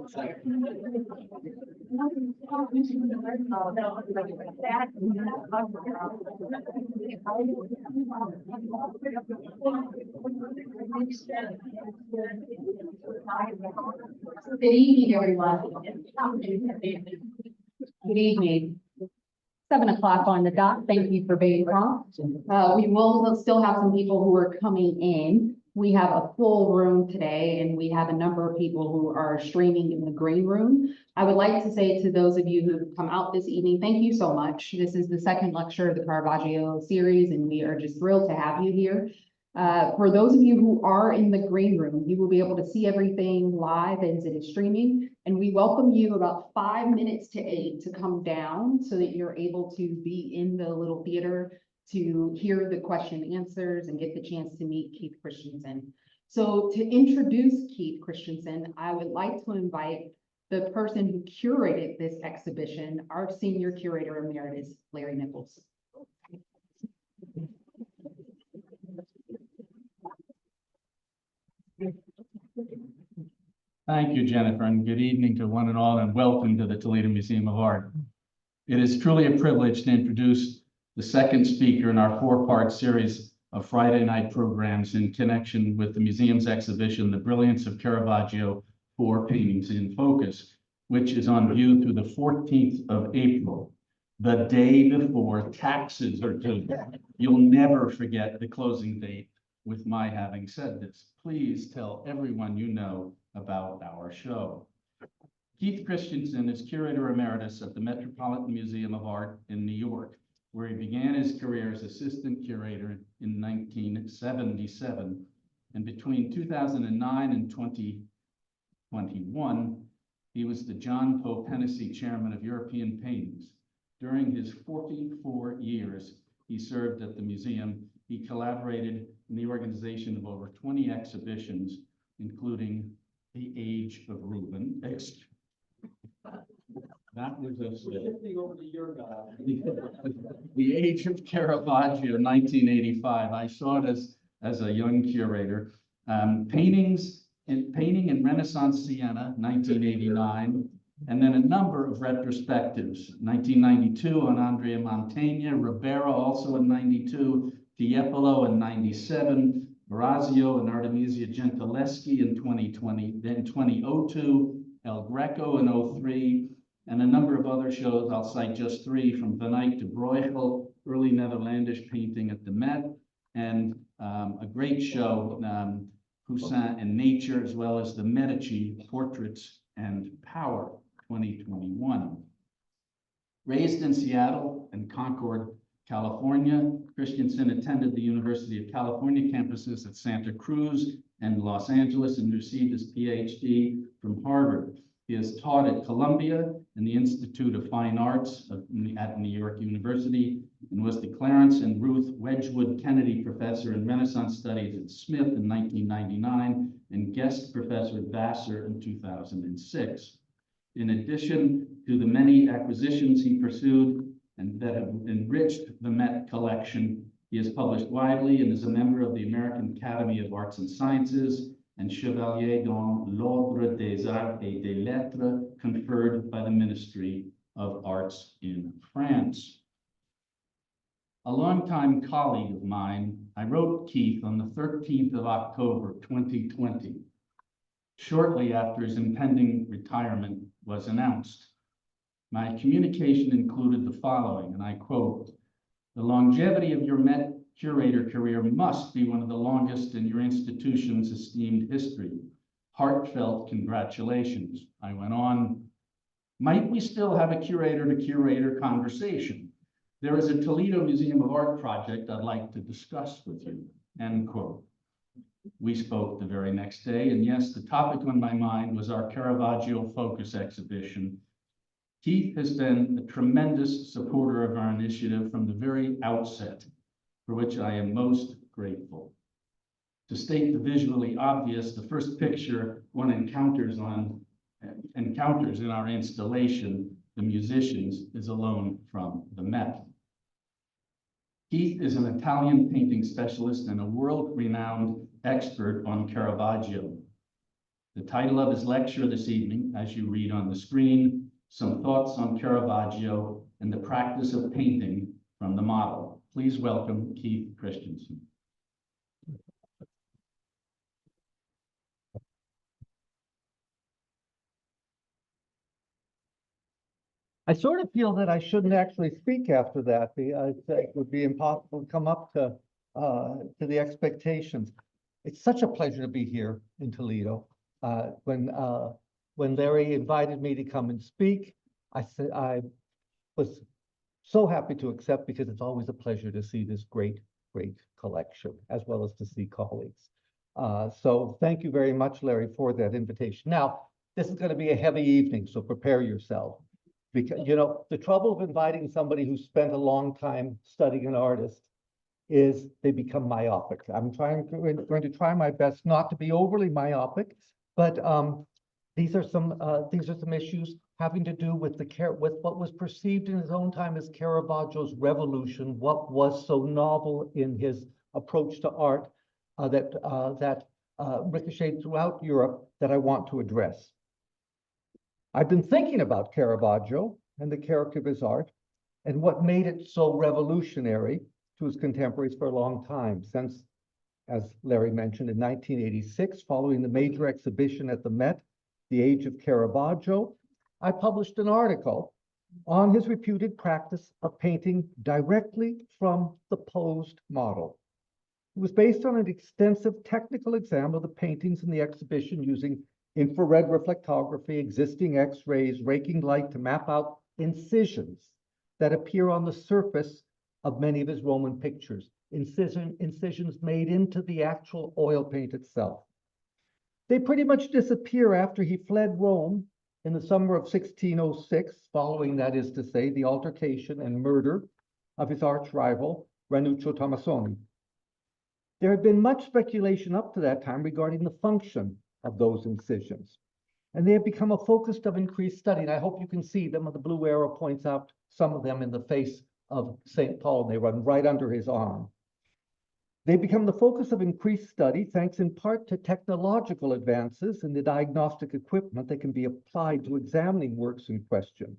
Good evening, everyone. Good evening. 7 o'clock on the dot. Thank you for being prompt. We will still have some people who are coming in. We have a full room today, and we have a number of people who are streaming in the green room. I would like to say to those of you who have come out this evening, thank you so much. This is the second lecture of the Caravaggio series, and we are just thrilled to have you here. For those of you who are in the green room, you will be able to see everything live as it is streaming. And we welcome you about 5 minutes to 8 to come down so that you're able to be in the little theater to hear the question and answers and get the chance to meet Keith Christiansen. So to introduce Keith Christiansen, I would like to invite the person who curated this exhibition, our senior curator emeritus, Larry Nichols. Thank you, Jennifer, and good evening to one and all, and welcome to the Toledo Museum of Art. It is truly a privilege to introduce the second speaker in our 4-part series of Friday night programs in connection with the museum's exhibition, The Brilliance of Caravaggio, 4 Paintings in Focus, which is on view through the 14th of April, the day before taxes are due. You'll never forget the closing date with my having said this. Please tell everyone you know about our show. Keith Christiansen is curator emeritus at the Metropolitan Museum of Art in New York, where he began his career as assistant curator in 1977. And between 2009 and 2021, he was the John Pope Hennessy Chairman of European Paintings. During his 44 years he served at the museum, he collaborated in the organization of over 20 exhibitions, including The Age of Reuben. That was The Age of Caravaggio, 1985. I saw it as a young curator. Painting in Renaissance Siena, 1989, and then a number of retrospectives. 1992 on Andrea Mantegna, Ribera also in 92, Tiepolo in 97, Orazio and Artemisia Gentileschi in 2020, then 2002, El Greco in 03, and a number of other shows. I'll cite just 3, from Van Eyck to Bruegel, early Netherlandish painting at the Met, and a great show, Poussin and Nature, as well as the Medici, Portraits and Power, 2021. Raised in Seattle and Concord, California, Christiansen attended the University of California campuses at Santa Cruz and Los Angeles and received his PhD from Harvard. He has taught at Columbia and the Institute of Fine Arts at New York University, and was the Clarence and Ruth Wedgwood Kennedy Professor in Renaissance Studies at Smith in 1999 and guest professor at Vassar in 2006. In addition to the many acquisitions he pursued and that have enriched the Met collection, he has published widely and is a member of the American Academy of Arts and Sciences and Chevalier dans l'Ordre des Arts et des Lettres, conferred by the Ministry of Arts in France. A longtime colleague of mine, I wrote Keith on the 13th of October, 2020, shortly after his impending retirement was announced. My communication included the following, and I quote, "The longevity of your Met curator career must be one of the longest in your institution's esteemed history. Heartfelt congratulations." I went on, "Might we still have a curator-to-curator conversation? There is a Toledo Museum of Art project I'd like to discuss with you," end quote. We spoke the very next day, and yes, the topic on my mind was our Caravaggio Focus exhibition. Keith has been a tremendous supporter of our initiative from the very outset, for which I am most grateful. To state the visually obvious, the first picture one encounters in our installation, the musicians, is a loan from the Met. Keith is an Italian painting specialist and a world-renowned expert on Caravaggio. The title of his lecture this evening, as you read on the screen, Some Thoughts on Caravaggio and the Practice of Painting from the Model. Please welcome Keith Christiansen. I sort of feel that I shouldn't actually speak after that. It would be impossible to come up to the expectations. It's such a pleasure to be here in Toledo. When Larry invited me to come and speak, I said I was so happy to accept, because it's always a pleasure to see this great collection, as well as to see colleagues. So thank you very much, Larry, for that invitation. Now, this is going to be a heavy evening, so prepare yourself. Because, you know, the trouble of inviting somebody who spent a long time studying an artist is they become myopic. I'm going to try my best not to be overly myopic, but these are some issues having to do with with what was perceived in his own time as Caravaggio's revolution, what was so novel in his approach to art that ricocheted throughout Europe, that I want to address. I've been thinking about Caravaggio and the character of his art and what made it so revolutionary to his contemporaries for a long time, since, as Larry mentioned, in 1986, following the major exhibition at the Met, The Age of Caravaggio, I published an article on his reputed practice of painting directly from the posed model. It was based on an extensive technical exam of the paintings in the exhibition using infrared reflectography, existing X-rays, raking light to map out incisions that appear on the surface of many of his Roman pictures, incisions made into the actual oil paint itself. They pretty much disappear after he fled Rome in the summer of 1606, following, that is to say, the altercation and murder of his arch rival, Ranuccio Tomassoni. There had been much speculation up to that time regarding the function of those incisions, and they have become a focus of increased study. And I hope you can see them. The blue arrow points out some of them in the face of St. Paul, and they run right under his arm. They become the focus of increased study, thanks in part to technological advances in the diagnostic equipment that can be applied to examining works in question.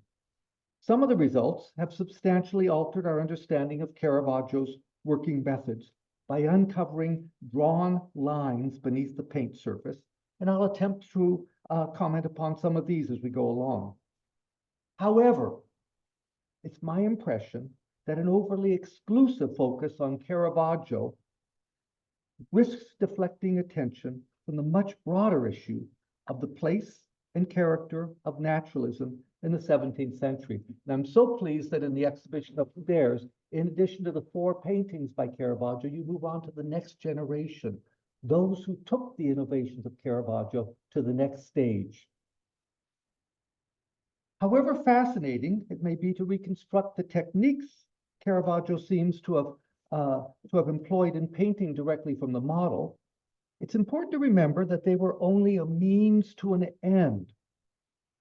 Some of the results have substantially altered our understanding of Caravaggio's working methods by uncovering drawn lines beneath the paint surface, and I'll attempt to comment upon some of these as we go along. However, it's my impression that an overly exclusive focus on Caravaggio risks deflecting attention from the much broader issue of the place and character of naturalism in the 17th century. And I'm so pleased that in the exhibition upstairs, in addition to the 4 paintings by Caravaggio, you move on to the next generation, those who took the innovations of Caravaggio to the next stage. However fascinating it may be to reconstruct the techniques Caravaggio seems to have employed in painting directly from the model, it's important to remember that they were only a means to an end.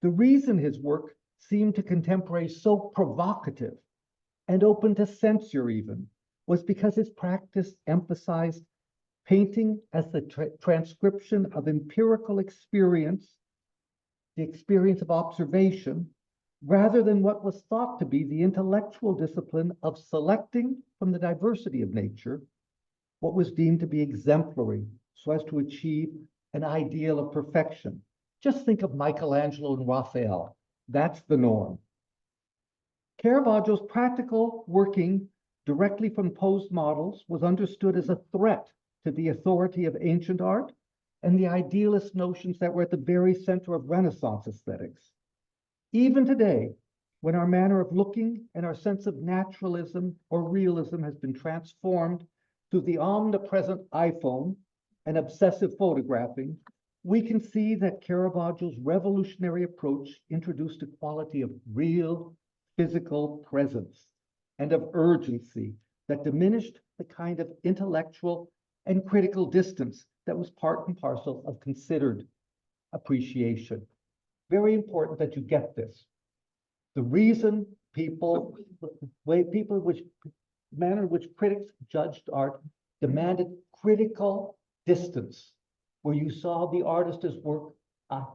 The reason his work seemed to contemporaries so provocative and open to censure even was because his practice emphasized painting as the transcription of empirical experience, the experience of observation, rather than what was thought to be the intellectual discipline of selecting from the diversity of nature what was deemed to be exemplary so as to achieve an ideal of perfection. Just think of Michelangelo and Raphael. That's the norm. Caravaggio's practical working directly from posed models was understood as a threat to the authority of ancient art and the idealist notions that were at the very center of Renaissance aesthetics. Even today, when our manner of looking and our sense of naturalism or realism has been transformed through the omnipresent iPhone and obsessive photographing, we can see that Caravaggio's revolutionary approach introduced a quality of real physical presence and of urgency that diminished the kind of intellectual and critical distance that was part and parcel of considered appreciation. Very important that you get this. The reason manner in which critics judged art demanded critical distance, where you saw the artist as work uh,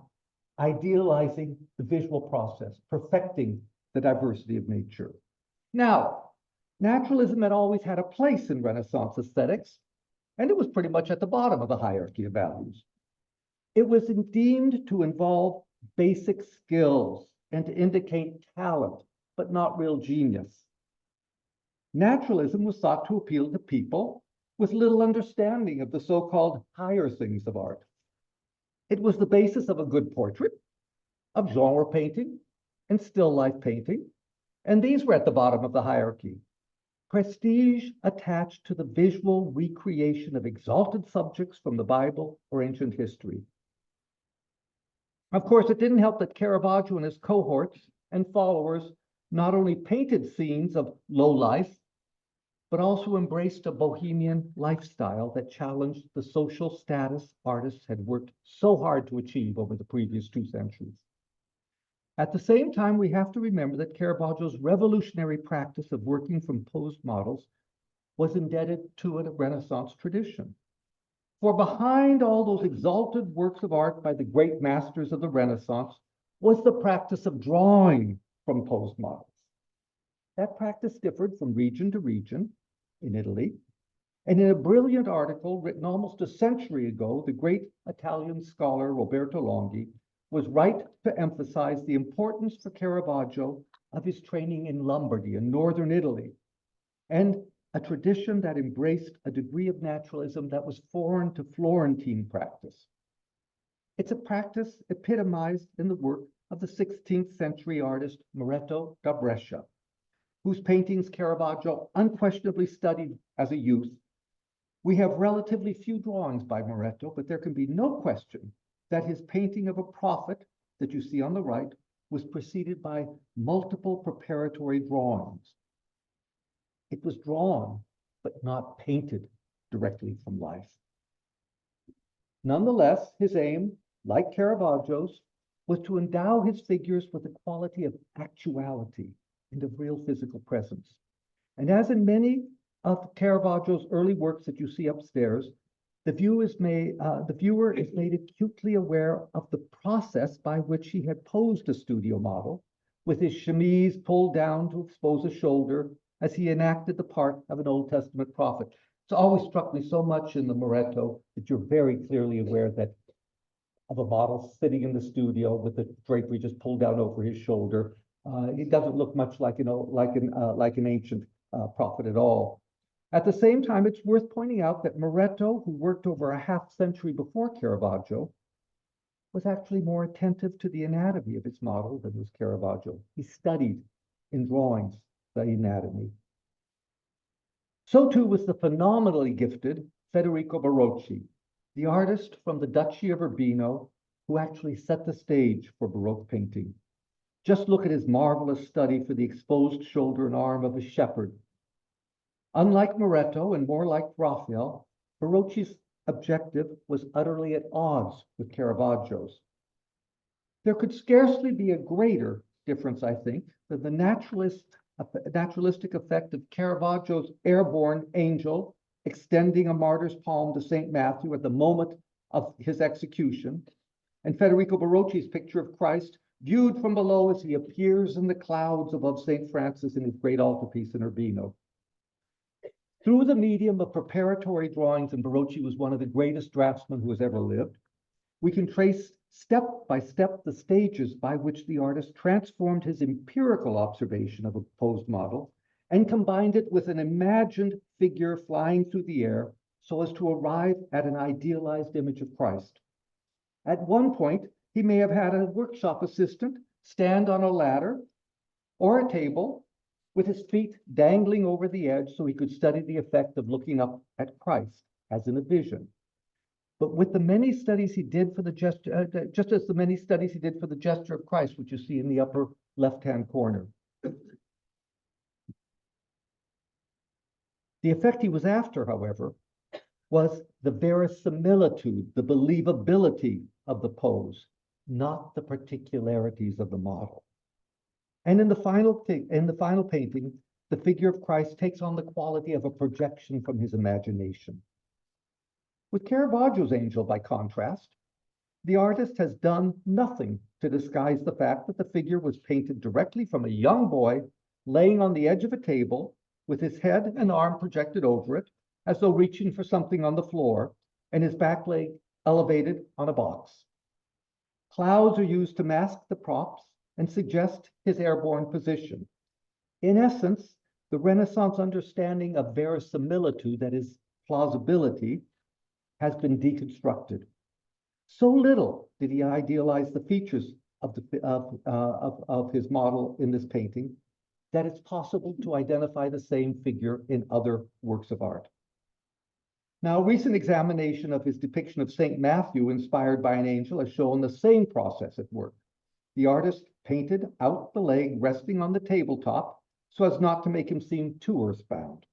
idealizing the visual process, perfecting the diversity of nature. Now, naturalism had always had a place in Renaissance aesthetics, and it was pretty much at the bottom of the hierarchy of values. It was deemed to involve basic skills and to indicate talent, but not real genius. Naturalism was thought to appeal to people with little understanding of the so-called higher things of art. It was the basis of a good portrait, of genre painting, and still life painting, and these were at the bottom of the hierarchy. Prestige attached to the visual recreation of exalted subjects from the Bible or ancient history. Of course, it didn't help that Caravaggio and his cohorts and followers not only painted scenes of low life, but also embraced a bohemian lifestyle that challenged the social status artists had worked so hard to achieve over the previous 2 centuries. At the same time, we have to remember that Caravaggio's revolutionary practice of working from posed models was indebted to a Renaissance tradition. For behind all those exalted works of art by the great masters of the Renaissance was the practice of drawing from posed models. That practice differed from region to region in Italy, and in a brilliant article written almost a century ago, the great Italian scholar Roberto Longhi was right to emphasize the importance for Caravaggio of his training in Lombardy in northern Italy, and a tradition that embraced a degree of naturalism that was foreign to Florentine practice. It's a practice epitomized in the work of the 16th century artist Moretto da Brescia, whose paintings Caravaggio unquestionably studied as a youth. We have relatively few drawings by Moretto, but there can be no question that his painting of a prophet that you see on the right was preceded by multiple preparatory drawings. It was drawn, but not painted directly from life. Nonetheless, his aim, like Caravaggio's, was to endow his figures with the quality of actuality and of real physical presence. And as in many of Caravaggio's early works that you see upstairs, the viewer is made acutely aware of the process by which he had posed a studio model, with his chemise pulled down to expose a shoulder as he enacted the part of an Old Testament prophet. It's always struck me so much in the Moretto that you're very clearly aware that of a model sitting in the studio with the drapery just pulled down over his shoulder. It doesn't look much like an ancient prophet at all. At the same time, it's worth pointing out that Moretto, who worked over a half century before Caravaggio, was actually more attentive to the anatomy of his model than was Caravaggio. He studied in drawings the anatomy. So too was the phenomenally gifted Federico Barocci, the artist from the Duchy of Urbino, who actually set the stage for Baroque painting. Just look at his marvelous study for the exposed shoulder and arm of a shepherd. Unlike Moretto and more like Raphael, Barocci's objective was utterly at odds with Caravaggio's. There could scarcely be a greater difference, I think, than the naturalistic effect of Caravaggio's airborne angel extending a martyr's palm to St. Matthew at the moment of his execution, and Federico Barocci's picture of Christ viewed from below as he appears in the clouds above St. Francis in his great altarpiece in Urbino. Through the medium of preparatory drawings, and Barocci was one of the greatest draftsmen who has ever lived, we can trace step by step the stages by which the artist transformed his empirical observation of a posed model and combined it with an imagined figure flying through the air so as to arrive at an idealized image of Christ. At one point, he may have had a workshop assistant stand on a ladder or a table with his feet dangling over the edge so he could study the effect of looking up at Christ as in a vision. But with the many studies he did for the gesture, just as the many studies he did for the gesture of Christ, which you see in the upper left-hand corner. The effect he was after, however, was the verisimilitude, the believability of the pose, not the particularities of the model. And in the final painting, the figure of Christ takes on the quality of a projection from his imagination. With Caravaggio's angel, by contrast, the artist has done nothing to disguise the fact that the figure was painted directly from a young boy laying on the edge of a table with his head and arm projected over it, as though reaching for something on the floor, and his back leg elevated on a box. Clouds are used to mask the props and suggest his airborne position. In essence, the Renaissance understanding of verisimilitude, that is, plausibility, has been deconstructed. So little did he idealize the features of his model in this painting that it's possible to identify the same figure in other works of art. Now, a recent examination of his depiction of St. Matthew, inspired by an angel, has shown the same process at work. The artist painted out the leg resting on the tabletop so as not to make him seem too earthbound.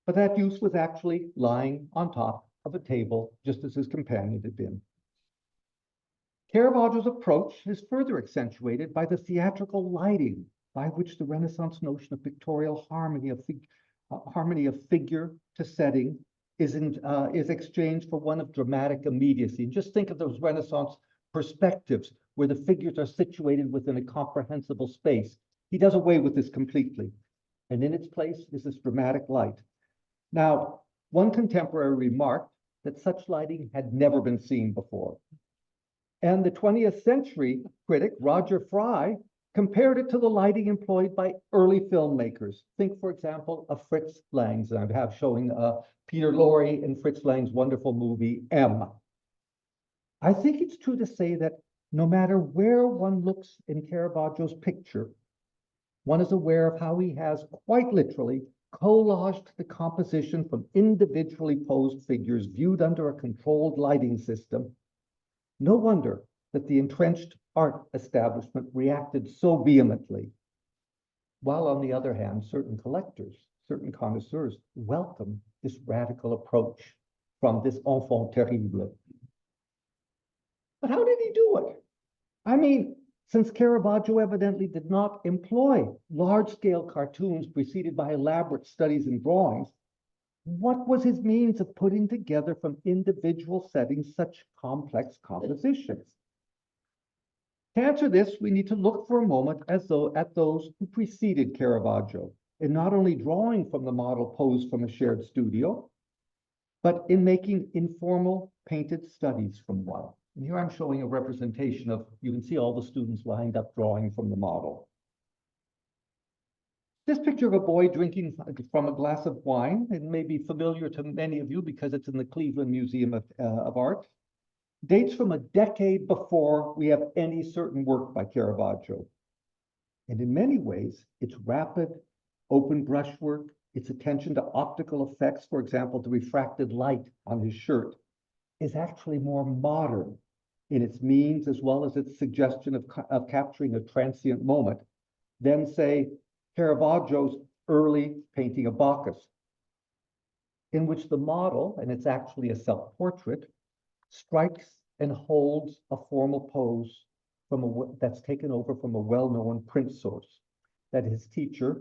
But that youth was actually lying on top of a table, just as his companion had been. Caravaggio's approach is further accentuated by the theatrical lighting by which the Renaissance notion of pictorial harmony of figure to setting is exchanged for one of dramatic immediacy. And just think of those Renaissance perspectives where the figures are situated within a comprehensible space. He does away with this completely. And in its place is this dramatic light. Now, one contemporary remarked that such lighting had never been seen before. And the 20th century critic, Roger Fry, compared it to the lighting employed by early filmmakers. Think, for example, of Fritz Lang's, and I have showing Peter Lorre in Fritz Lang's wonderful movie, M. I think it's true to say that no matter where one looks in Caravaggio's picture, one is aware of how he has quite literally collaged the composition from individually posed figures viewed under a controlled lighting system. No wonder that the entrenched art establishment reacted so vehemently, while on the other hand, certain collectors, certain connoisseurs welcome this radical approach from this enfant terrible. But how did he do it? I mean, since Caravaggio evidently did not employ large-scale cartoons preceded by elaborate studies and drawings, what was his means of putting together from individual settings such complex compositions? To answer this, we need to look for a moment at those who preceded Caravaggio, in not only drawing from the model posed from a shared studio, but in making informal painted studies from one. And here I'm showing a representation of, you can see all the students lined up drawing from the model. This picture of a boy drinking from a glass of wine, it may be familiar to many of you because it's in the Cleveland Museum of Art, dates from a decade before we have any certain work by Caravaggio. And in many ways, its rapid, open brushwork, its attention to optical effects, for example, the refracted light on his shirt, is actually more modern in its means as well as its suggestion of capturing a transient moment than, say, Caravaggio's early painting of Bacchus, in which the model, and it's actually a self-portrait, strikes and holds a formal pose that's taken over from a well-known print source that his teacher,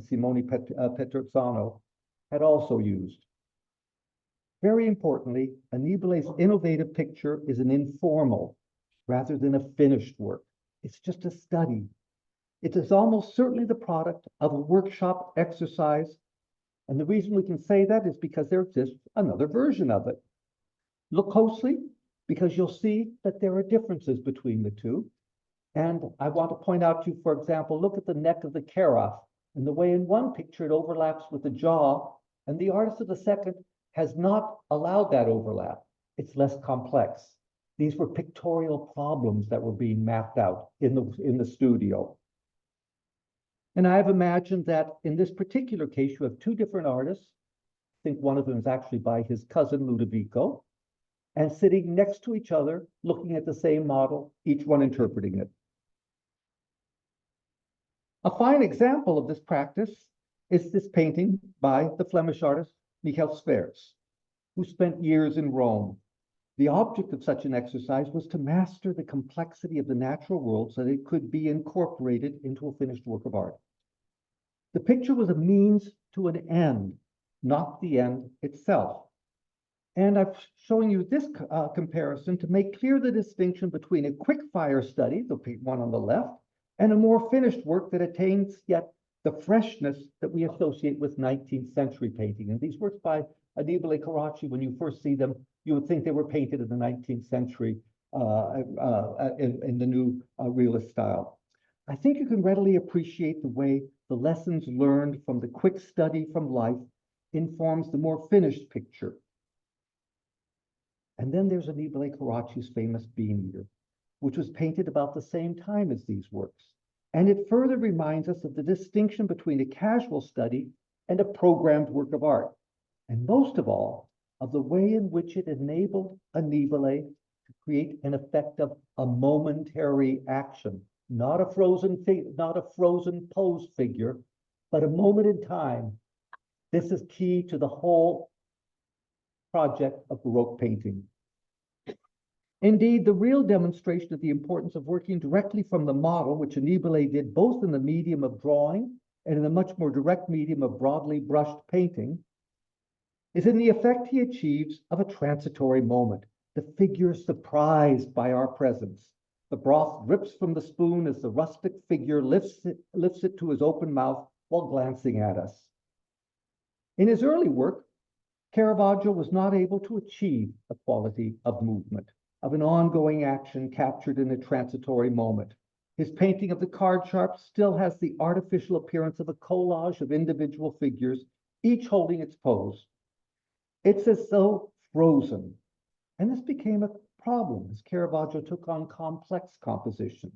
Simone Petrozzano, had also used. Very importantly, Anibole's innovative picture is an informal rather than a finished work. It's just a study. It is almost certainly the product of a workshop exercise. And the reason we can say that is because there exists another version of it. Look closely, because you'll see that there are differences between the two. And I want to point out to you, for example, look at the neck of the carafe and the way in one picture it overlaps with the jaw, and the artist of the second has not allowed that overlap. It's less complex. These were pictorial problems that were being mapped out in the studio. And I've imagined that in this particular case, you have two different artists. I think one of them is actually by his cousin Ludovico, and sitting next to each other, looking at the same model, each one interpreting it. A fine example of this practice is this painting by the Flemish artist Michael Sverts, who spent years in Rome. The object of such an exercise was to master the complexity of the natural world so that it could be incorporated into a finished work of art. The picture was a means to an end, not the end itself. And I'm showing you this comparison to make clear the distinction between a quick fire study, the one on the left, and a more finished work that attains yet the freshness that we associate with 19th century painting. And these works by Annibale Carracci, when you first see them, you would think they were painted in the 19th century in the new realist style. I think you can readily appreciate the way the lessons learned from the quick study from life informs the more finished picture. And then there's Annibale Carracci's famous Bean Eater, which was painted about the same time as these works. And it further reminds us of the distinction between a casual study and a programmed work of art. And most of all, of the way in which it enabled Annibale to create an effect of a momentary action, not a frozen pose figure, but a moment in time. This is key to the whole project of Baroque painting. Indeed, the real demonstration of the importance of working directly from the model, which Annibale did both in the medium of drawing and in the much more direct medium of broadly brushed painting, is in the effect he achieves of a transitory moment, the figure surprised by our presence. The broth drips from the spoon as the rustic figure lifts it to his open mouth while glancing at us. In his early work, Caravaggio was not able to achieve the quality of movement, of an ongoing action captured in a transitory moment. His painting of the card sharp still has the artificial appearance of a collage of individual figures, each holding its pose. It's as though frozen. And this became a problem as Caravaggio took on complex compositions.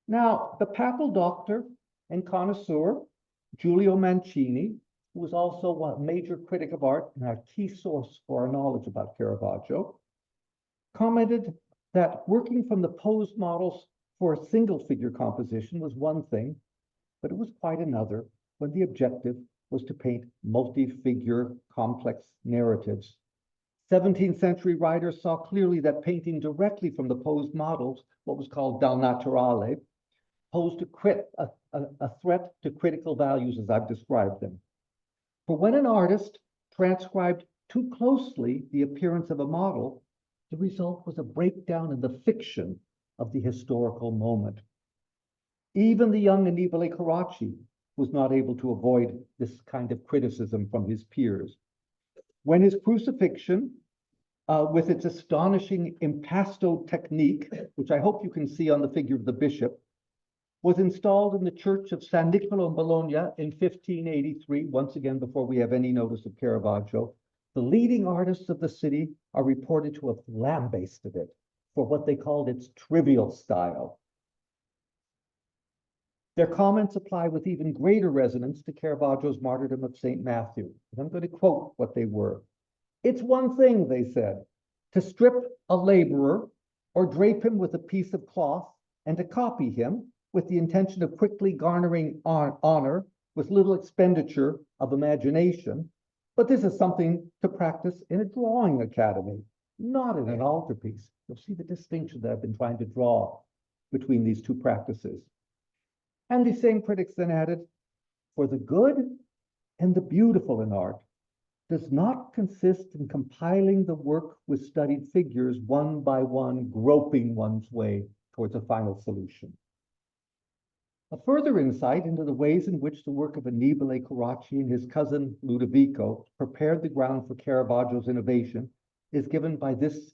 Now, the papal doctor and connoisseur, Giulio Mancini, who was also a major critic of art and a key source for our knowledge about Caravaggio, commented that working from the pose models for a single figure composition was one thing, but it was quite another when the objective was to paint multi-figure complex narratives. 17th century writers saw clearly that painting directly from the posed models, what was called dal naturale, posed a threat to critical values as I've described them. For when an artist transcribed too closely the appearance of a model, the result was a breakdown in the fiction of the historical moment. Even the young Annibale Carracci was not able to avoid this kind of criticism from his peers. When his crucifixion, with its astonishing impasto technique, which I hope you can see on the figure of the bishop, was installed in the church of San Nicolo in Bologna in 1583, once again before we have any notice of Caravaggio, the leading artists of the city are reported to have lambasted it for what they called its trivial style. Their comments apply with even greater resonance to Caravaggio's martyrdom of St. Matthew. And I'm going to quote what they were. It's one thing, they said, to strip a laborer or drape him with a piece of cloth and to copy him with the intention of quickly garnering honor with little expenditure of imagination. But this is something to practice in a drawing academy, not in an altarpiece. You'll see the distinction that I've been trying to draw between these two practices. And these same critics then added, for the good and the beautiful in art does not consist in compiling the work with studied figures one by one, groping one's way towards a final solution. A further insight into the ways in which the work of Annibale Carracci and his cousin Ludovico prepared the ground for Caravaggio's innovation is given by this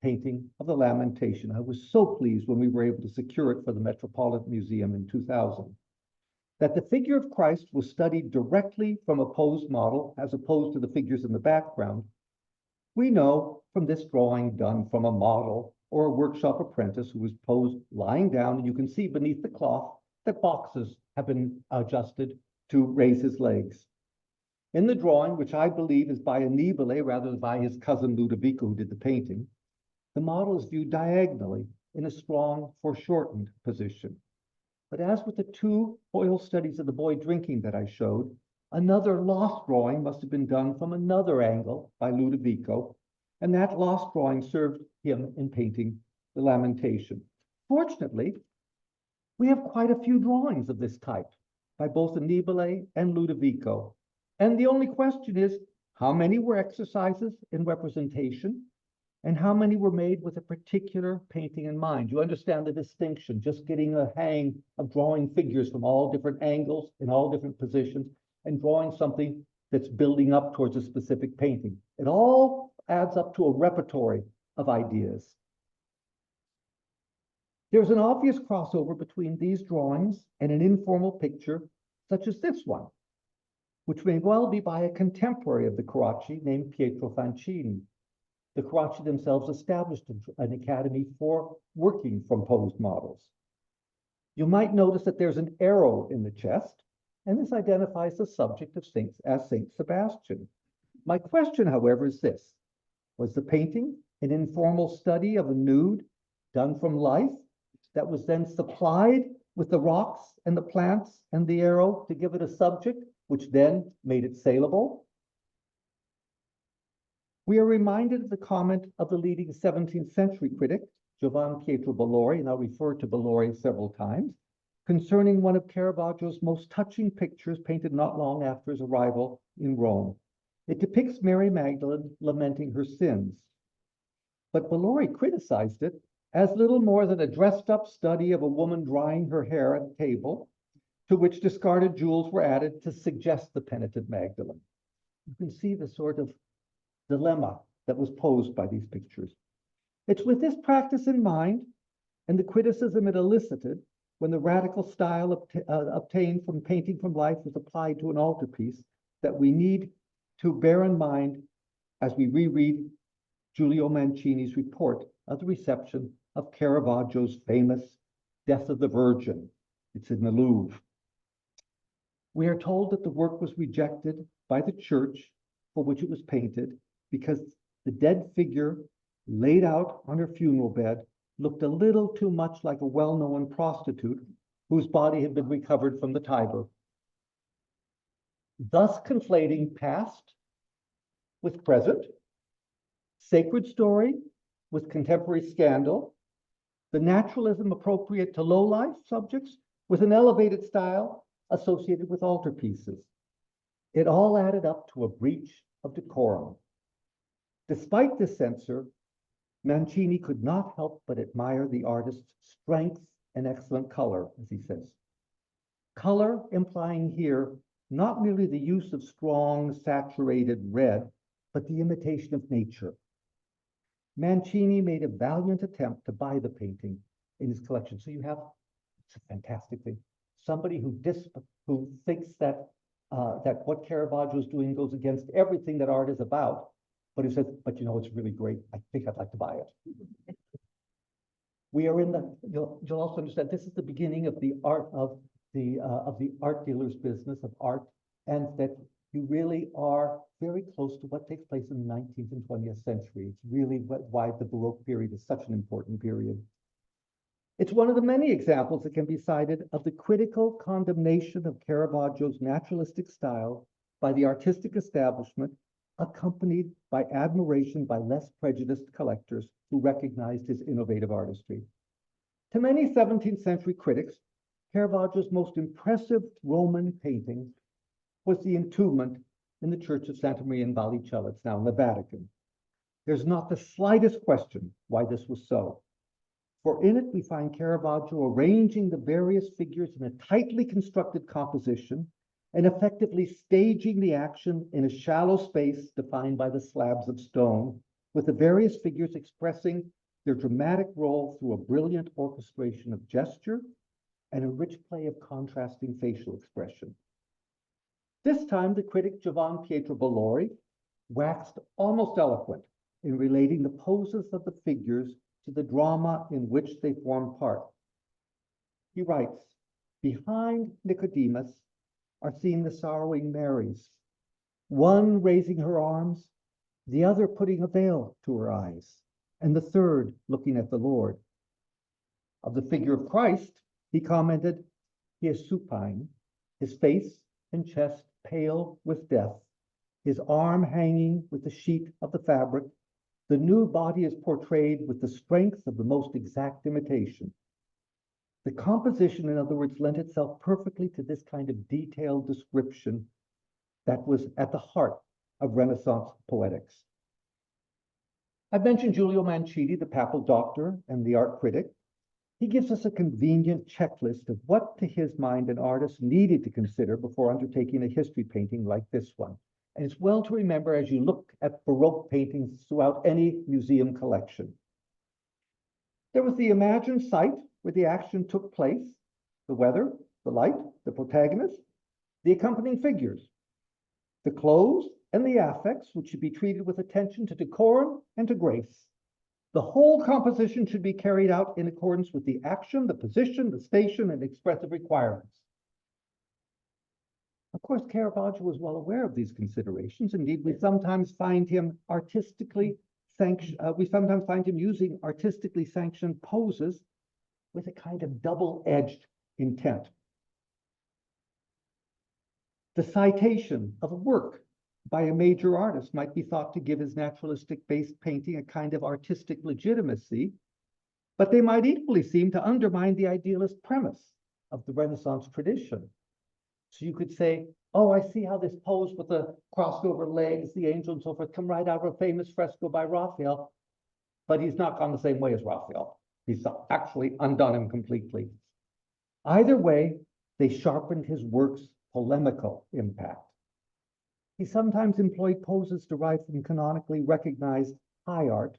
painting of the Lamentation. I was so pleased when we were able to secure it for the Metropolitan Museum in 2000. That the figure of Christ was studied directly from a posed model as opposed to the figures in the background, we know from this drawing done from a model or a workshop apprentice who was posed lying down, and you can see beneath the cloth that boxes have been adjusted to raise his legs. In the drawing, which I believe is by Annibale rather than by his cousin Ludovico who did the painting, the model is viewed diagonally in a strong foreshortened position. But as with the two oil studies of the boy drinking that I showed, another lost drawing must have been done from another angle by Ludovico, and that lost drawing served him in painting the Lamentation. Fortunately, we have quite a few drawings of this type by both Annibale and Ludovico. And the only question is, How many were exercises in representation? And how many were made with a particular painting in mind? You understand the distinction, just getting a hang of drawing figures from all different angles in all different positions and drawing something that's building up towards a specific painting. It all adds up to a repertory of ideas. There's an obvious crossover between these drawings and an informal picture such as this one, which may well be by a contemporary of the Caravaggio named Pietro Fancini. The Caravaggio themselves established an academy for working from posed models. You might notice that there's an arrow in the chest, and this identifies the subject of Saint Sebastian. My question, however, is this: was the painting an informal study of a nude done from life that was then supplied with the rocks and the plants and the arrow to give it a subject, which then made it saleable? We are reminded of the comment of the leading 17th century critic, Giovan Pietro Bellori, and I'll refer to Bellori several times, concerning one of Caravaggio's most touching pictures painted not long after his arrival in Rome. It depicts Mary Magdalene lamenting her sins. But Bellori criticized it as little more than a dressed-up study of a woman drying her hair at a table, to which discarded jewels were added to suggest the penitent Magdalene. You can see the sort of dilemma that was posed by these pictures. It's with this practice in mind and the criticism it elicited when the radical style obtained from painting from life was applied to an altarpiece that we need to bear in mind as we reread Giulio Mancini's report of the reception of Caravaggio's famous Death of the Virgin. It's in the Louvre. We are told that the work was rejected by the church for which it was painted because the dead figure laid out on her funeral bed looked a little too much like a well-known prostitute whose body had been recovered from the Tiber, thus conflating past with present, sacred story with contemporary scandal, the naturalism appropriate to low-life subjects with an elevated style associated with altarpieces. It all added up to a breach of decorum. Despite this censor, Mancini could not help but admire the artist's strength and excellent color, as he says. Color implying here not merely the use of strong, saturated red, but the imitation of nature. Mancini made a valiant attempt to buy the painting in his collection. So you have, it's a fantastic thing, somebody who thinks that that what Caravaggio is doing goes against everything that art is about, but he says, but you know, it's really great. I think I'd like to buy it. We are in the, you'll also understand, this is the beginning of the art of the art dealer's business of art, and that you really are very close to what takes place in the 19th and 20th century. It's really why the Baroque period is such an important period. It's one of the many examples that can be cited of the critical condemnation of Caravaggio's naturalistic style by the artistic establishment, accompanied by admiration by less prejudiced collectors who recognized his innovative artistry. To many 17th century critics, Caravaggio's most impressive Roman painting was the entombment in the Church of Santa Maria in Vallicella. It's now in the Vatican. There's not the slightest question why this was so. For in it, we find Caravaggio arranging the various figures in a tightly constructed composition and effectively staging the action in a shallow space defined by the slabs of stone, with the various figures expressing their dramatic role through a brilliant orchestration of gesture and a rich play of contrasting facial expression. This time, the critic Giovan Pietro Bellori waxed almost eloquent in relating the poses of the figures to the drama in which they form part. He writes, behind Nicodemus are seen the sorrowing Marys, one raising her arms, the other putting a veil to her eyes, and the third looking at the Lord. Of the figure of Christ, he commented, he is supine, his face and chest pale with death, his arm hanging with the sheet of the fabric. The nude body is portrayed with the strength of the most exact imitation. The composition, in other words, lent itself perfectly to this kind of detailed description that was at the heart of Renaissance poetics. I've mentioned Giulio Mancini, the papal doctor and the art critic. He gives us a convenient checklist of what, to his mind, an artist needed to consider before undertaking a history painting like this one. And it's well to remember as you look at Baroque paintings throughout any museum collection. There was the imagined site where the action took place, the weather, the light, the protagonist, the accompanying figures, the clothes and the affects, which should be treated with attention to decorum and to grace. The whole composition should be carried out in accordance with the action, the position, the station, and expressive requirements. Of course, Caravaggio was well aware of these considerations. Indeed, we sometimes find him using artistically sanctioned poses with a kind of double-edged intent. The citation of a work by a major artist might be thought to give his naturalistic-based painting a kind of artistic legitimacy, but they might equally seem to undermine the idealist premise of the Renaissance tradition. So you could say, oh, I see how this pose with the crossed over legs, the angel and so forth, come right out of a famous fresco by Raphael, but he's not gone the same way as Raphael. He's actually undone him completely. Either way, they sharpened his work's polemical impact. He sometimes employed poses derived from canonically recognized high art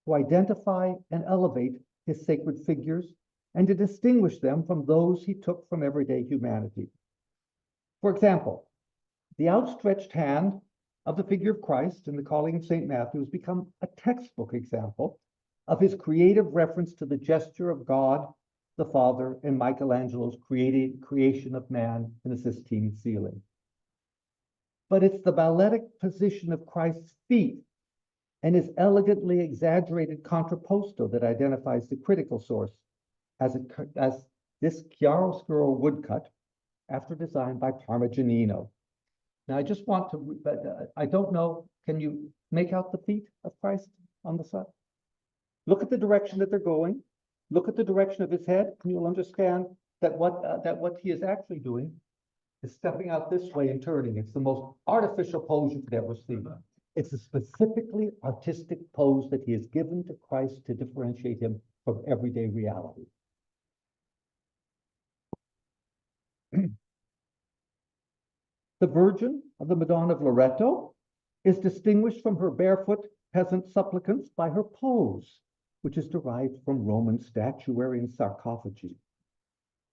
to identify and elevate his sacred figures and to distinguish them from those he took from everyday humanity. For example, the outstretched hand of the figure of Christ in the Calling of St. Matthew has become a textbook example of his creative reference to the gesture of God, the Father, and Michelangelo's creation of man in the Sistine ceiling. But it's the balletic position of Christ's feet and his elegantly exaggerated contrapposto that identifies the critical source as this chiaroscuro woodcut after design by Parmigianino. Now, I just want to, I don't know, can you make out the feet of Christ on the side? Look at the direction that they're going. Look at the direction of his head, and you'll understand that what he is actually doing is stepping out this way and turning. It's the most artificial pose you could ever see. It's a specifically artistic pose that he has given to Christ to differentiate him from everyday reality. The Virgin of the Madonna of Loreto is distinguished from her barefoot peasant supplicants by her pose, which is derived from Roman statuary and sarcophagi.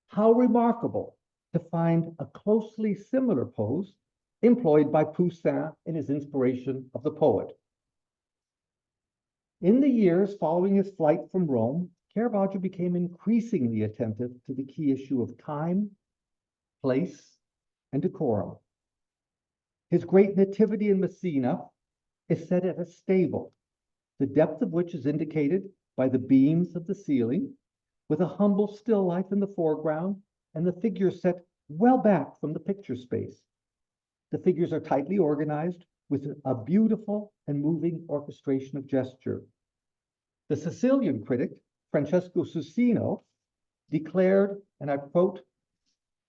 How remarkable to find a closely similar pose employed by Poussin in his inspiration of the poet. In the years following his flight from Rome, Caravaggio became increasingly attentive to the key issue of time, place, and decorum. His great nativity in Messina is set at a stable, the depth of which is indicated by the beams of the ceiling, with a humble still life in the foreground and the figures set well back from the picture space. The figures are tightly organized with a beautiful and moving orchestration of gesture. The Sicilian critic, Francesco Susino, declared, and I quote,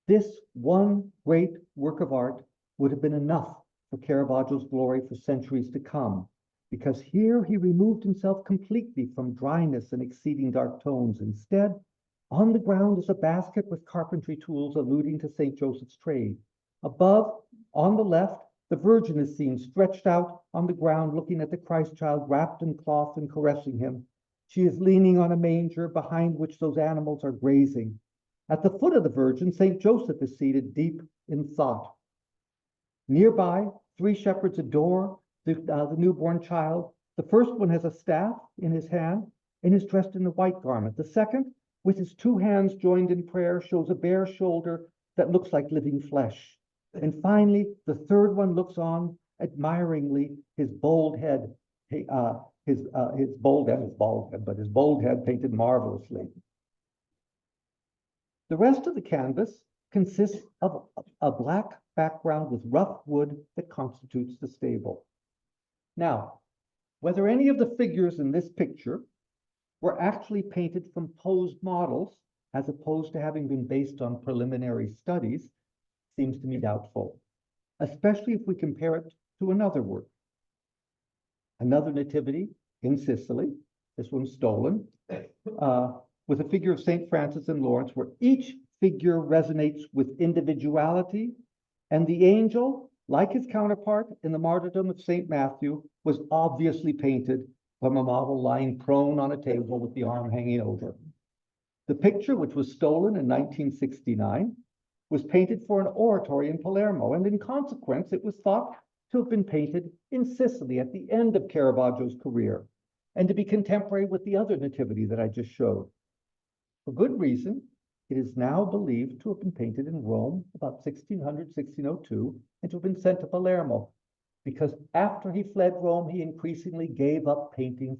"This one great work of art would have been enough for Caravaggio's glory for centuries to come, because here he removed himself completely from dryness and exceeding dark tones. Instead, on the ground is a basket with carpentry tools alluding to St. Joseph's trade. Above, on the left, the Virgin is seen stretched out on the ground looking at the Christ child wrapped in cloth and caressing him. She is leaning on a manger behind which those animals are grazing. At the foot of the Virgin, St. Joseph is seated deep in thought. Nearby, 3 shepherds adore the newborn child. The first one has a staff in his hand and is dressed in a white garment. The second, with his 2 hands joined in prayer, shows a bare shoulder that looks like living flesh. And finally, the third one looks on admiringly, his bold head painted marvelously. The rest of the canvas consists of a black background with rough wood that constitutes the stable. Now, whether any of the figures in this picture were actually painted from posed models, as opposed to having been based on preliminary studies, seems to me doubtful, especially if we compare it to another work. Another nativity in Sicily, this one's stolen, with a figure of St. Francis in Lawrence, where each figure resonates with individuality, and the angel, like his counterpart in the martyrdom of St. Matthew, was obviously painted from a model lying prone on a table with the arm hanging over. The picture, which was stolen in 1969, was painted for an oratory in Palermo, and in consequence, it was thought to have been painted in Sicily at the end of Caravaggio's career, and to be contemporary with the other nativity that I just showed. For good reason, it is now believed to have been painted in Rome about 1600, 1602, and to have been sent to Palermo, because after he fled Rome, he increasingly gave up painting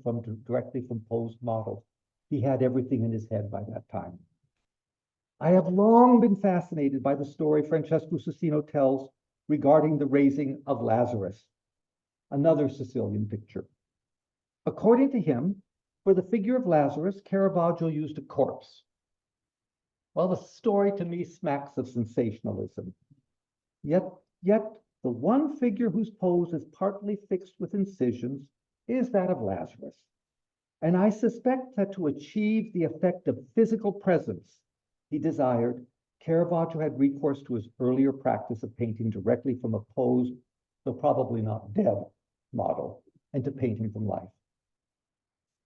directly from posed models. He had everything in his head by that time. I have long been fascinated by the story Francesco Cecchino tells regarding the raising of Lazarus, another Sicilian picture. According to him, for the figure of Lazarus, Caravaggio used a corpse. Well, the story to me smacks of sensationalism. Yet the one figure whose pose is partly fixed with incisions is that of Lazarus. And I suspect that to achieve the effect of physical presence he desired, Caravaggio had recourse to his earlier practice of painting directly from a posed, though probably not dead, model, and to painting from life.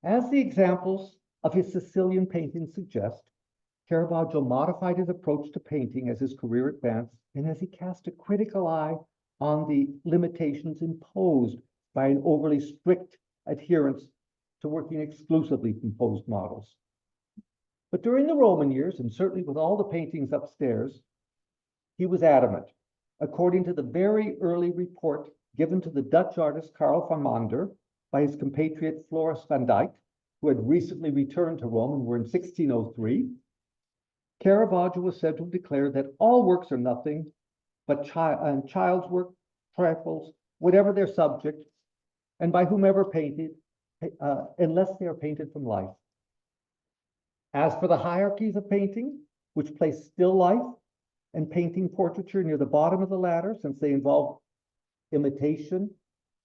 As the examples of his Sicilian paintings suggest, Caravaggio modified his approach to painting as his career advanced and as he cast a critical eye on the limitations imposed by an overly strict adherence to working exclusively from posed models. But during the Roman years, and certainly with all the paintings upstairs, he was adamant. According to the very early report given to the Dutch artist Karel van Mander by his compatriot Floris van Dyck, who had recently returned to Rome and were in 1603, Caravaggio was said to have declared that all works are nothing but child's work, trifles, whatever their subject, and by whomever painted, unless they are painted from life. As for the hierarchies of painting, which place still life and painting portraiture near the bottom of the ladder, since they involve imitation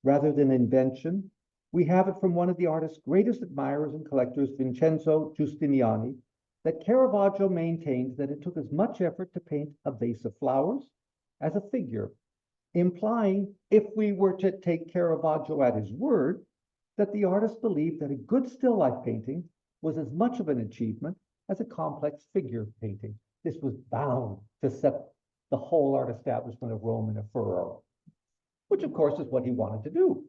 rather than invention, we have it from one of the artist's greatest admirers and collectors, Vincenzo Giustiniani, that Caravaggio maintained that it took as much effort to paint a vase of flowers as a figure, implying, if we were to take Caravaggio at his word, that the artist believed that a good still life painting was as much of an achievement as a complex figure painting. This was bound to set the whole art establishment of Rome in a furrow, which of course is what he wanted to do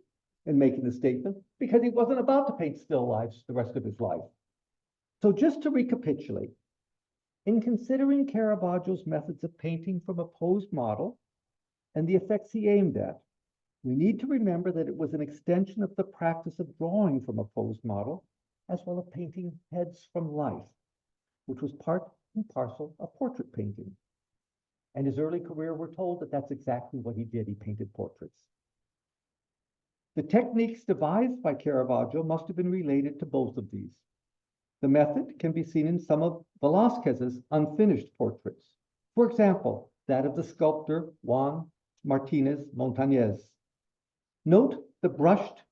in making the statement, because he wasn't about to paint still lifes the rest of his life. So just to recapitulate, in considering Caravaggio's methods of painting from a posed model and the effects he aimed at, we need to remember that it was an extension of the practice of drawing from a posed model, as well as painting heads from life, which was part and parcel of portrait painting. And his early career, we're told that that's exactly what he did. He painted portraits. The techniques devised by Caravaggio must have been related to both of these. The method can be seen in some of Velázquez's unfinished portraits. For example, that of the sculptor Juan Martinez Montañez. Note the brushed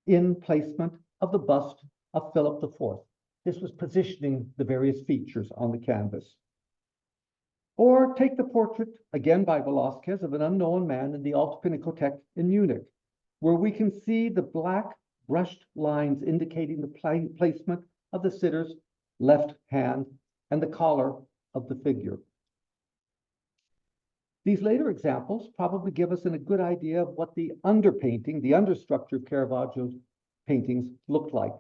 in placement of the bust of Philip IV. This was positioning the various features on the canvas. Or take the portrait, again by Velázquez, of an unknown man in the Alte Pinakothek in Munich, where we can see the black brushed lines indicating the placement of the sitter's left hand and the collar of the figure. These later examples probably give us a good idea of what the underpainting, the understructure of Caravaggio's paintings looked like.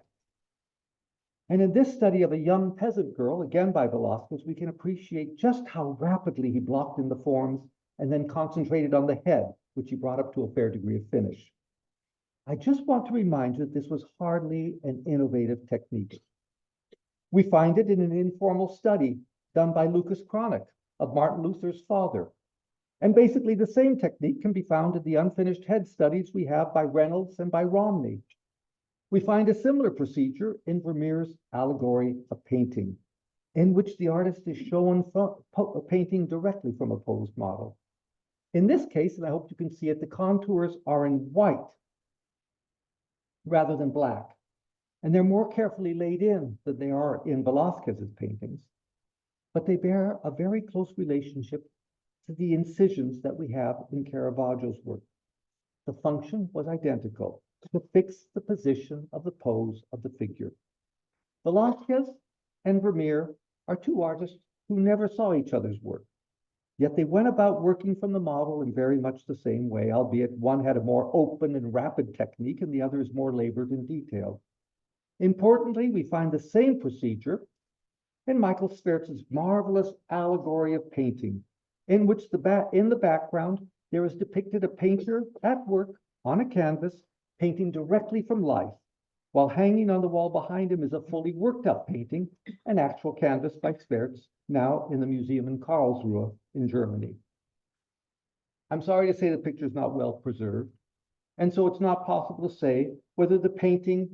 And in this study of a young peasant girl, again by Velázquez, we can appreciate just how rapidly he blocked in the forms and then concentrated on the head, which he brought up to a fair degree of finish. I just want to remind you that this was hardly an innovative technique. We find it in an informal study done by Lucas Cranach of Martin Luther's father. And basically the same technique can be found in the unfinished head studies we have by Reynolds and by Romney. We find a similar procedure in Vermeer's Allegory of Painting, in which the artist is shown painting directly from a posed model. In this case, and I hope you can see it, the contours are in white rather than black. And they're more carefully laid in than they are in Velázquez's paintings. But they bear a very close relationship to the incisions that we have in Caravaggio's work. The function was identical, to fix the position of the pose of the figure. Velázquez and Vermeer are two artists who never saw each other's work. Yet they went about working from the model in very much the same way, albeit one had a more open and rapid technique and the other is more labored and detailed. Importantly, we find the same procedure in Michael Svertz's marvelous allegory of painting, in which in the background there is depicted a painter at work on a canvas, painting directly from life, while hanging on the wall behind him is a fully worked up painting, an actual canvas by Svertz, now in the museum in Karlsruhe in Germany. I'm sorry to say the picture is not well preserved, and so it's not possible to say whether the painter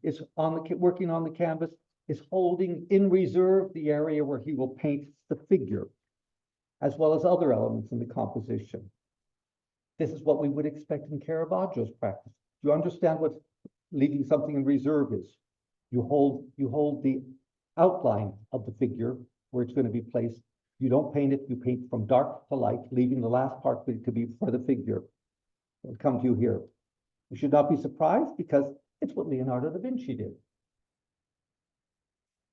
is working on the canvas is holding in reserve the area where he will paint the figure, as well as other elements in the composition. This is what we would expect in Caravaggio's practice. Do you understand what leaving something in reserve is? You hold the outline of the figure where it's going to be placed. You don't paint it, you paint from dark to light, leaving the last part to be for the figure. It'll come to you here. You should not be surprised because it's what Leonardo da Vinci did.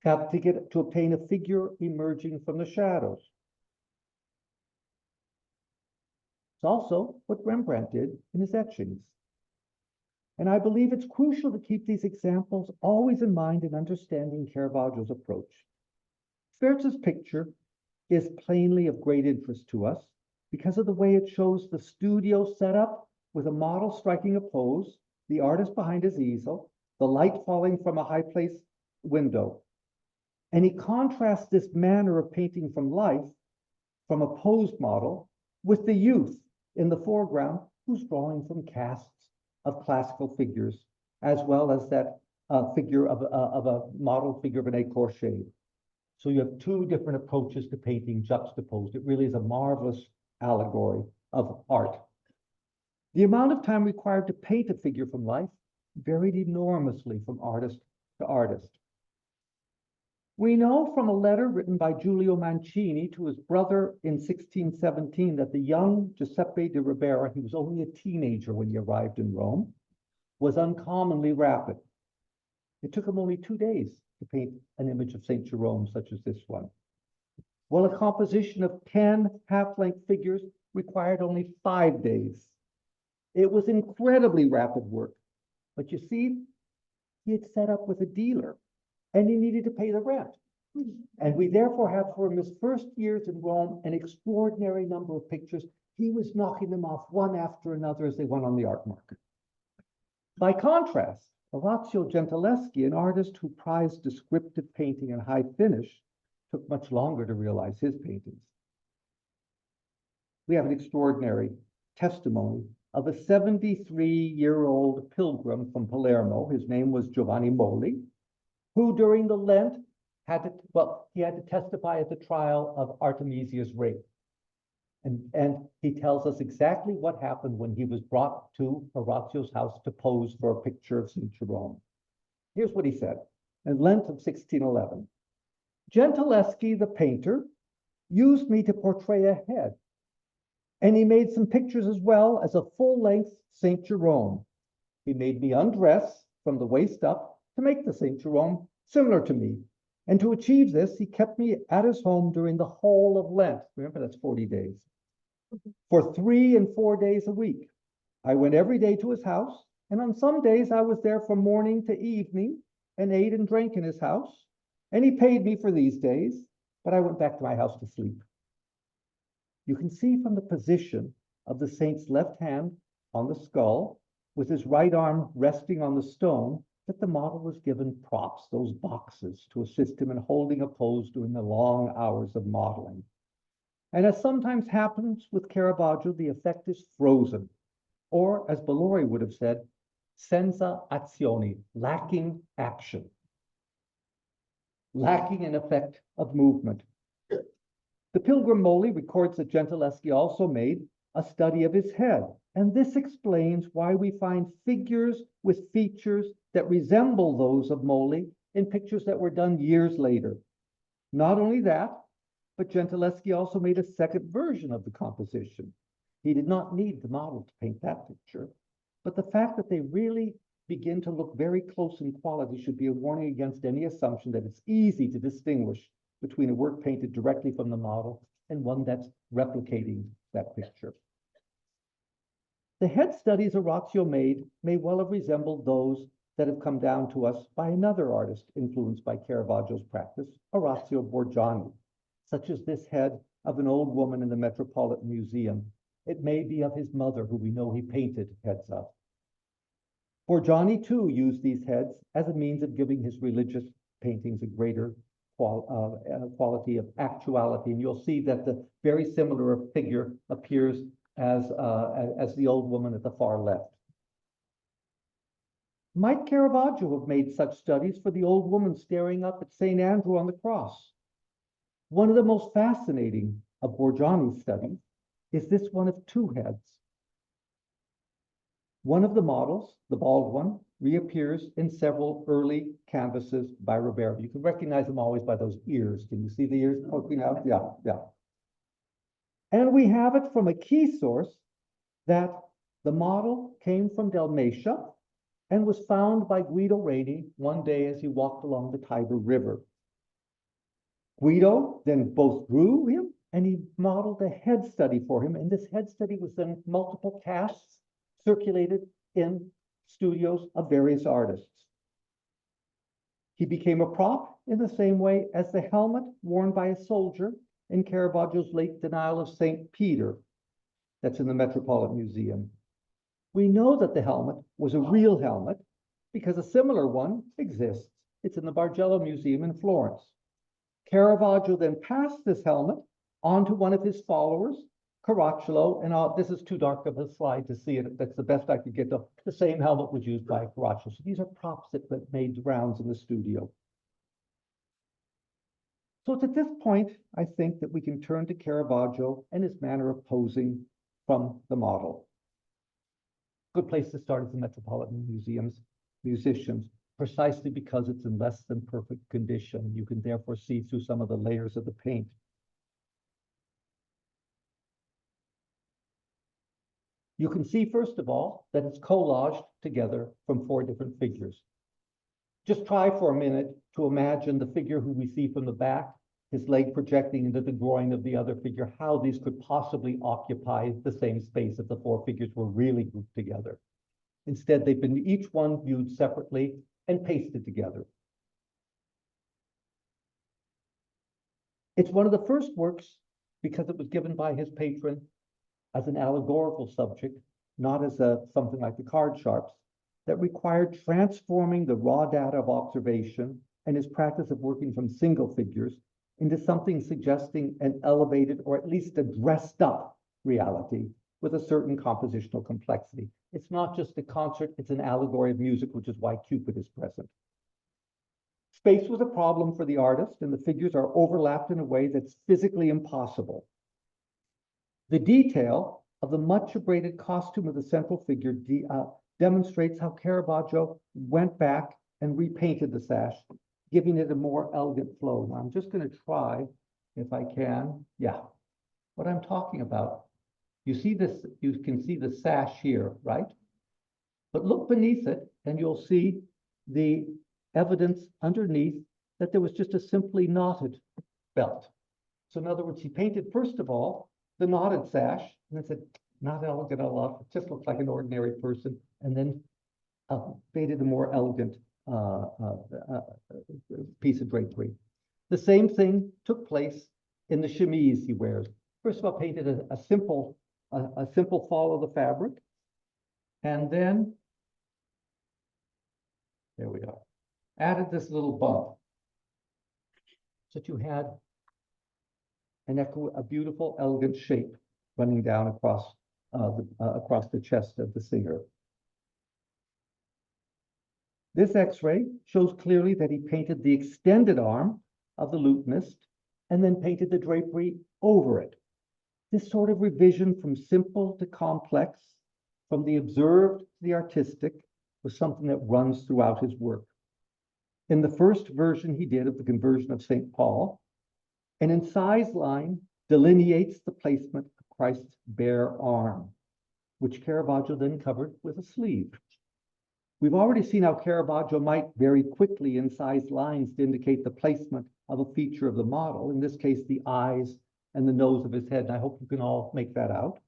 To obtain a figure emerging from the shadows. It's also what Rembrandt did in his etchings. And I believe it's crucial to keep these examples always in mind in understanding Caravaggio's approach. Svertz's picture is plainly of great interest to us because of the way it shows the studio setup with a model striking a pose, the artist behind his easel, the light falling from a high place window. And he contrasts this manner of painting from life, from a posed model, with the youth in the foreground who's drawing from casts of classical figures, as well as that figure of a model figure of an écorché. So you have two different approaches to painting juxtaposed. It really is a marvelous allegory of art. The amount of time required to paint a figure from life varied enormously from artist to artist. We know from a letter written by Giulio Mancini to his brother in 1617 that the young Giuseppe di Ribera, he was only a teenager when he arrived in Rome, was uncommonly rapid. It took him only 2 days to paint an image of St. Jerome such as this one. While a composition of 10 half-length figures required only 5 days. It was incredibly rapid work. But you see, he had set up with a dealer and he needed to pay the rent. And we therefore have from his first years in Rome an extraordinary number of pictures. He was knocking them off one after another as they went on the art market. By contrast, Orazio Gentileschi, an artist who prized descriptive painting and high finish, took much longer to realize his paintings. We have an extraordinary testimony of a 73-year-old pilgrim from Palermo. His name was Giovanni Moli, who during the Lent had to testify at the trial of Artemisia's rape. And he tells us exactly what happened when he was brought to Orazio's house to pose for a picture of St. Jerome. Here's what he said in Lent of 1611. Gentileschi, the painter, used me to portray a head, and he made some pictures as well as a full-length St. Jerome. He made me undress from the waist up to make the St. Jerome similar to me. And to achieve this, he kept me at his home during the whole of Lent. Remember, that's 40 days. For 3 and 4 days a week. I went every day to his house, and on some days I was there from morning to evening and ate and drank in his house. And he paid me for these days, but I went back to my house to sleep. You can see from the position of the saint's left hand on the skull, with his right arm resting on the stone, that the model was given props, those boxes, to assist him in holding a pose during the long hours of modeling. And as sometimes happens with Caravaggio, the effect is frozen, or as Bellori would have said, senza azione, lacking action, lacking an effect of movement. The Pilgrim Moley records that Gentileschi also made a study of his head, and this explains why we find figures with features that resemble those of Moley in pictures that were done years later. Not only that, but Gentileschi also made a second version of the composition. He did not need the model to paint that picture, but the fact that they really begin to look very close in quality should be a warning against any assumption that it's easy to distinguish between a work painted directly from the model and one that's replicating that picture. The head studies Orazio made may well have resembled those that have come down to us by another artist influenced by Caravaggio's practice, Orazio Borgiani, such as this head of an old woman in the Metropolitan Museum. It may be of his mother, who we know he painted heads of. Borgiani, too, used these heads as a means of giving his religious paintings a greater quality of actuality. And you'll see that the very similar figure appears as the old woman at the far left. Might Caravaggio have made such studies for the old woman staring up at St. Andrew on the cross? One of the most fascinating of Borgiani's studies is this one of two heads. One of the models, the bald one, reappears in several early canvases by Ribera. You can recognize them always by those ears. Can you see the ears poking out? Yeah, yeah. And we have it from a key source that the model came from Dalmatia and was found by Guido Reni one day as he walked along the Tiber River. Guido then both drew him and he modeled a head study for him. And this head study was then multiple casts circulated in studios of various artists. He became a prop in the same way as the helmet worn by a soldier in Caravaggio's late Denial of St. Peter, that's in the Metropolitan Museum. We know that the helmet was a real helmet because a similar one exists. It's in the Bargello Museum in Florence. Caravaggio then passed this helmet on to one of his followers, Caravaggio, and this is too dark of a slide to see it. That's the best I could get. The same helmet was used by Caravaggio. So these are props that made rounds in the studio. So it's at this point, I think, that we can turn to Caravaggio and his manner of posing from the model. Good place to start is the Metropolitan Museum's musicians, precisely because it's in less than perfect condition. You can therefore see through some of the layers of the paint. You can see, first of all, that it's collaged together from 4 different figures. Just try for a minute to imagine the figure who we see from the back, his leg projecting into the groin of the other figure, how these could possibly occupy the same space if the 4 figures were really grouped together. Instead, they've been each one viewed separately and pasted together. It's one of the first works, because it was given by his patron as an allegorical subject, not as something like the card sharps, that required transforming the raw data of observation and his practice of working from single figures into something suggesting an elevated or at least a dressed up reality with a certain compositional complexity. It's not just a concert, it's an allegory of music, which is why Cupid is present. Space was a problem for the artist, and the figures are overlapped in a way that's physically impossible. The detail of the much abraded costume of the central figure demonstrates how Caravaggio went back and repainted the sash, giving it a more elegant flow. Now I'm just going to try, if I can, what I'm talking about. You see this, you can see the sash here, right? But look beneath it and you'll see the evidence underneath that there was just a simply knotted belt. So in other words, he painted, first of all, the knotted sash, and it said, not elegant enough, it just looks like an ordinary person, and then painted a more elegant piece of drapery. The same thing took place in the chemise he wears. First of all, painted a simple fall of the fabric, and then, there we are, added this little bump, so that you had a beautiful, elegant shape running down across the chest of the singer. This X-ray shows clearly that he painted the extended arm of the lutenist and then painted the drapery over it. This sort of revision from simple to complex, from the observed to the artistic, was something that runs throughout his work. In the first version he did of the conversion of St. Paul, an incised line delineates the placement of Christ's bare arm, which Caravaggio then covered with a sleeve. We've already seen how Caravaggio might very quickly incise lines to indicate the placement of a feature of the model, in this case, the eyes and the nose of his head, and I hope you can all make that out.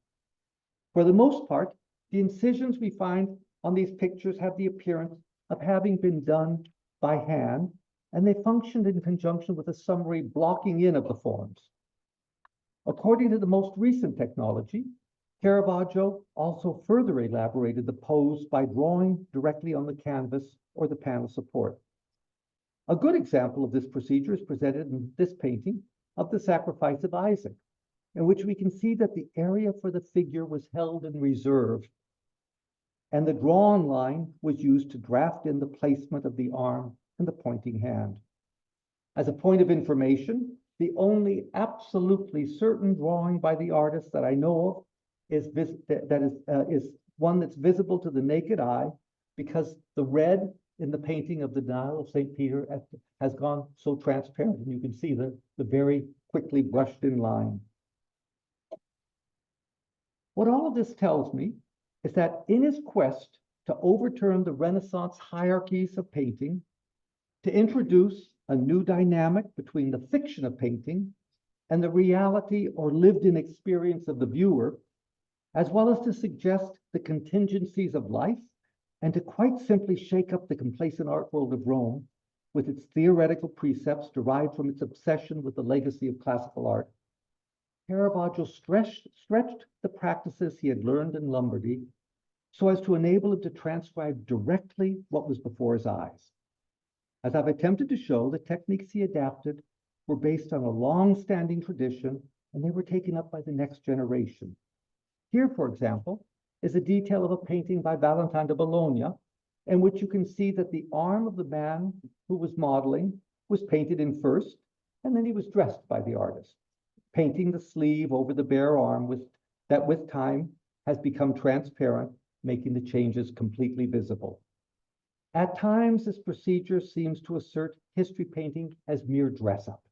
For the most part, the incisions we find on these pictures have the appearance of having been done by hand, and they functioned in conjunction with a summary blocking in of the forms. According to the most recent technology, Caravaggio also further elaborated the pose by drawing directly on the canvas or the panel support. A good example of this procedure is presented in this painting of the Sacrifice of Isaac, in which we can see that the area for the figure was held in reserve, and the drawn line was used to draft in the placement of the arm and the pointing hand. As a point of information, the only absolutely certain drawing by the artist that I know of is one that's visible to the naked eye, because the red in the painting of the Dial of St. Peter has gone so transparent, and you can see the very quickly brushed in line. What all of this tells me is that in his quest to overturn the Renaissance hierarchies of painting, to introduce a new dynamic between the fiction of painting and the reality or lived-in experience of the viewer, as well as to suggest the contingencies of life, and to quite simply shake up the complacent art world of Rome with its theoretical precepts derived from its obsession with the legacy of classical art, Caravaggio stretched the practices he had learned in Lombardy so as to enable him to transcribe directly what was before his eyes. As I've attempted to show, the techniques he adapted were based on a long-standing tradition, and they were taken up by the next generation. Here, for example, is a detail of a painting by Valentine de Bologna, in which you can see that the arm of the man who was modeling was painted in first, and then he was dressed by the artist, painting the sleeve over the bare arm that with time has become transparent, making the changes completely visible. At times, this procedure seems to assert history painting as mere dress-up.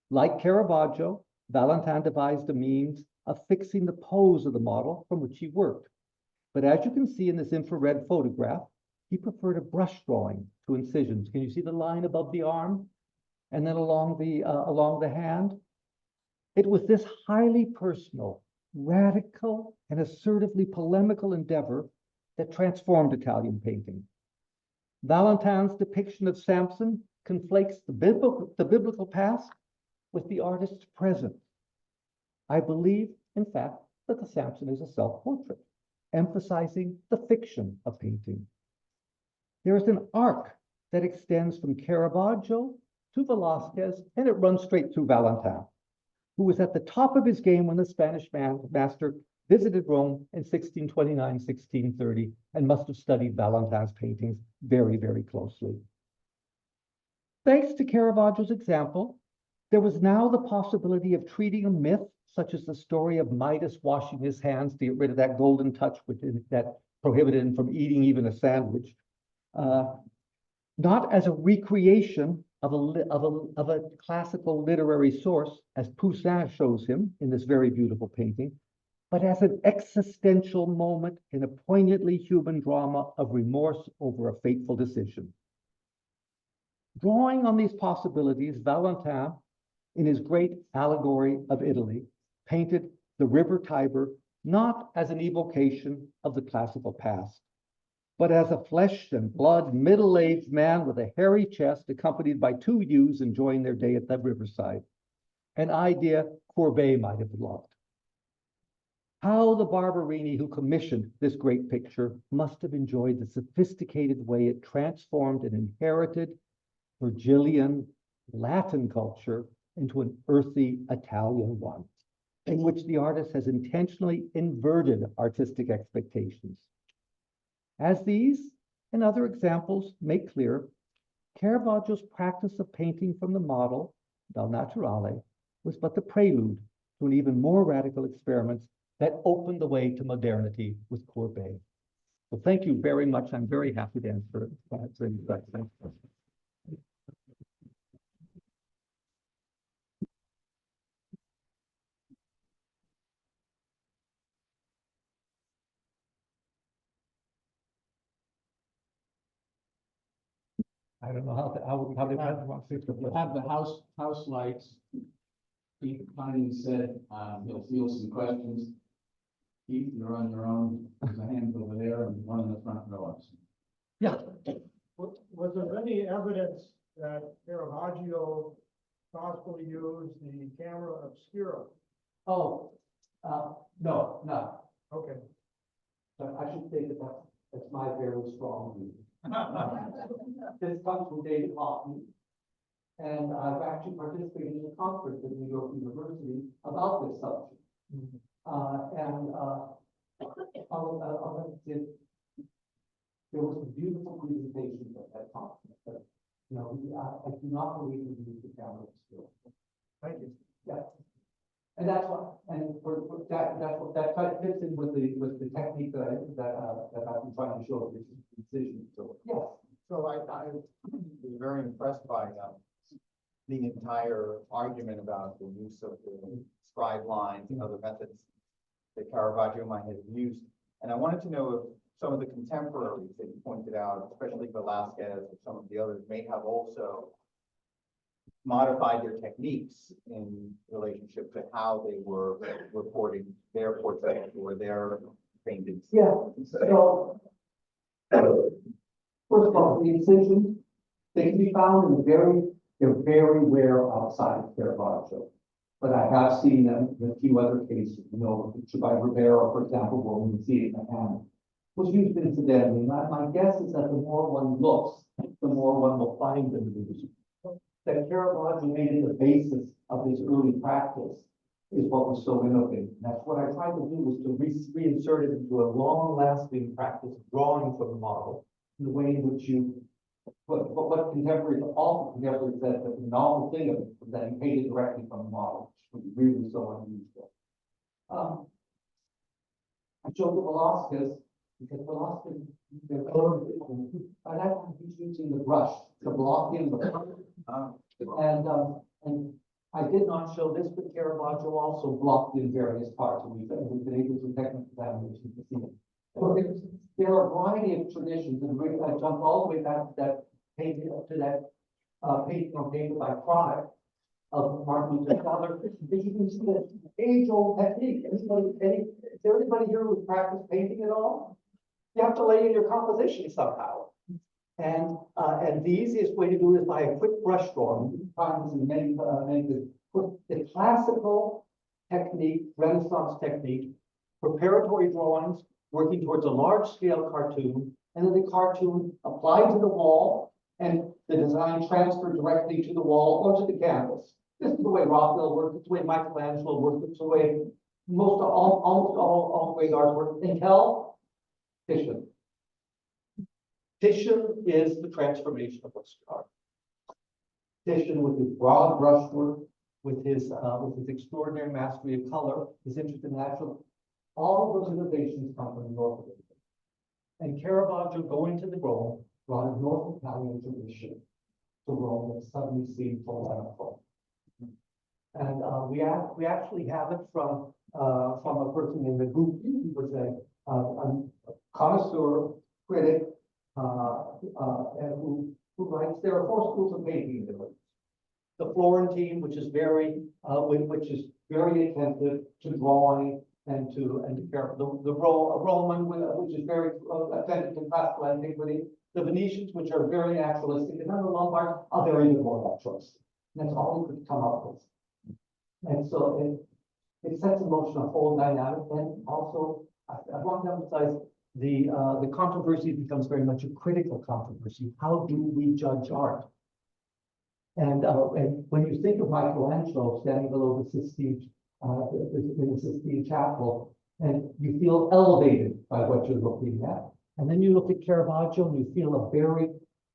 Like Caravaggio, Valentine devised a means of fixing the pose of the model from which he worked. But as you can see in this infrared photograph, he preferred a brush drawing to incisions. Can you see the line above the arm and then along the hand? It was this highly personal, radical, and assertively polemical endeavor that transformed Italian painting. Valentine's depiction of Samson conflates the biblical past with the artist's present. I believe, in fact, that the Samson is a self-portrait, emphasizing the fiction of painting. There is an arc that extends from Caravaggio to Velázquez, and it runs straight through Valentine, who was at the top of his game when the Spanish master visited Rome in 1629, 1630, and must have studied Valentine's paintings very, very closely. Thanks to Caravaggio's example, there was now the possibility of treating a myth such as the story of Midas washing his hands to get rid of that golden touch that prohibited him from eating even a sandwich, not as a recreation of a classical literary source, as Poussin shows him in this very beautiful painting, but as an existential moment in a poignantly human drama of remorse over a fateful decision. Drawing on these possibilities, Valentine, in his great allegory of Italy, painted the river Tiber not as an evocation of the classical past, but as a flesh and blood middle-aged man with a hairy chest accompanied by two youths enjoying their day at the riverside, an idea Courbet might have loved. How the Barberini who commissioned this great picture must have enjoyed the sophisticated way it transformed an inherited Virgilian Latin culture into an earthy Italian one, in which the artist has intentionally inverted artistic expectations. As these and other examples make clear, Caravaggio's practice of painting from the model, dal naturale, was but the prelude to an even more radical experiment that opened the way to modernity with Courbet. So thank you very much. I'm very happy to answer any questions. I don't know how they want to. You have the house lights. Keith finally said, he'll field some questions. Keith, you're on your own. There's a hand over there and one in the front row. Yeah. Was there any evidence that Caravaggio possibly used the camera obscura? Oh, no, no. Okay. But I should say that that's my very strong view. This comes from David Hoffman, and I've actually participated in a conference at New York University about this subject. There was a beautiful presentation at that conference, but, I do not believe we use the camera still. Thank you. Yeah. And that's what, and for that fits in with the technique that I've been trying to show, which is precision. So, yes. So I was very impressed by the entire argument about the use of the scribe lines and other methods that Caravaggio might have used. And I wanted to know if some of the contemporaries that you pointed out, especially Velázquez or some of the others, may have also modified their techniques in relationship to how they were reporting their portraits or their paintings. Yeah, so, first of all, the incisions, they can be found in they're very rare outside of Caravaggio. But I have seen them in a few other cases, by Rivera, for example, where we can see it in the hand. Was used incidentally. My guess is that the more one looks, the more one will find them used. That Caravaggio made it the basis of his early practice is what was so innovative. And that's what I tried to do, was to reinsert it into a long-lasting practice of drawing from the model in the way in which you, what contemporaries, all contemporaries said, that the novel thing of it was that he painted directly from the model, which was really so unusual. I showed the Velázquez, because Velázquez, they're colored different. By that time, he's using the brush to block in the color. And I did not show this, but Caravaggio also blocked in various parts, and we've been able to technical examination to see it. So there are a variety of traditions, and I jumped all the way back to that painting, painted by Chronic of Martin Luther's father. You can see that age-old technique. Is there anybody here who's practiced painting at all? You have to lay in your composition somehow. And the easiest way to do it is by a quick brush drawing. You can find this in many the classical technique, Renaissance technique, preparatory drawings, working towards a large-scale cartoon, and then the cartoon applied to the wall, and the design transferred directly to the wall or to the canvas. This is the way Raphael worked. It's the way Michelangelo worked. It's the way almost all great art work until Titian. Titian is the transformation of Western art. Titian, with his broad brushwork, with his extraordinary mastery of color, his interest in natural, all of those innovations come from the north of Italy. And Caravaggio, going to the Rome, brought a North Italian tradition to Rome that suddenly seemed so wonderful. And we actually have it from a person in the group who was a connoisseur, critic, and who writes, there are 4 schools of painting in Italy. The Florentine, which is very attentive to drawing and to careful. The Roman, which is very attentive to classical antiquity. The Venetians, which are very naturalistic, and then the Lombards are very even more naturalistic. And that's all we could come up with. And so it sets in motion a whole dynamic. And also, I want to emphasize the controversy becomes very much a critical controversy. How do we judge art? And when you think of Michelangelo standing below the Sistine, in the Sistine Chapel, and you feel elevated by what you're looking at. And then you look at Caravaggio and you feel a very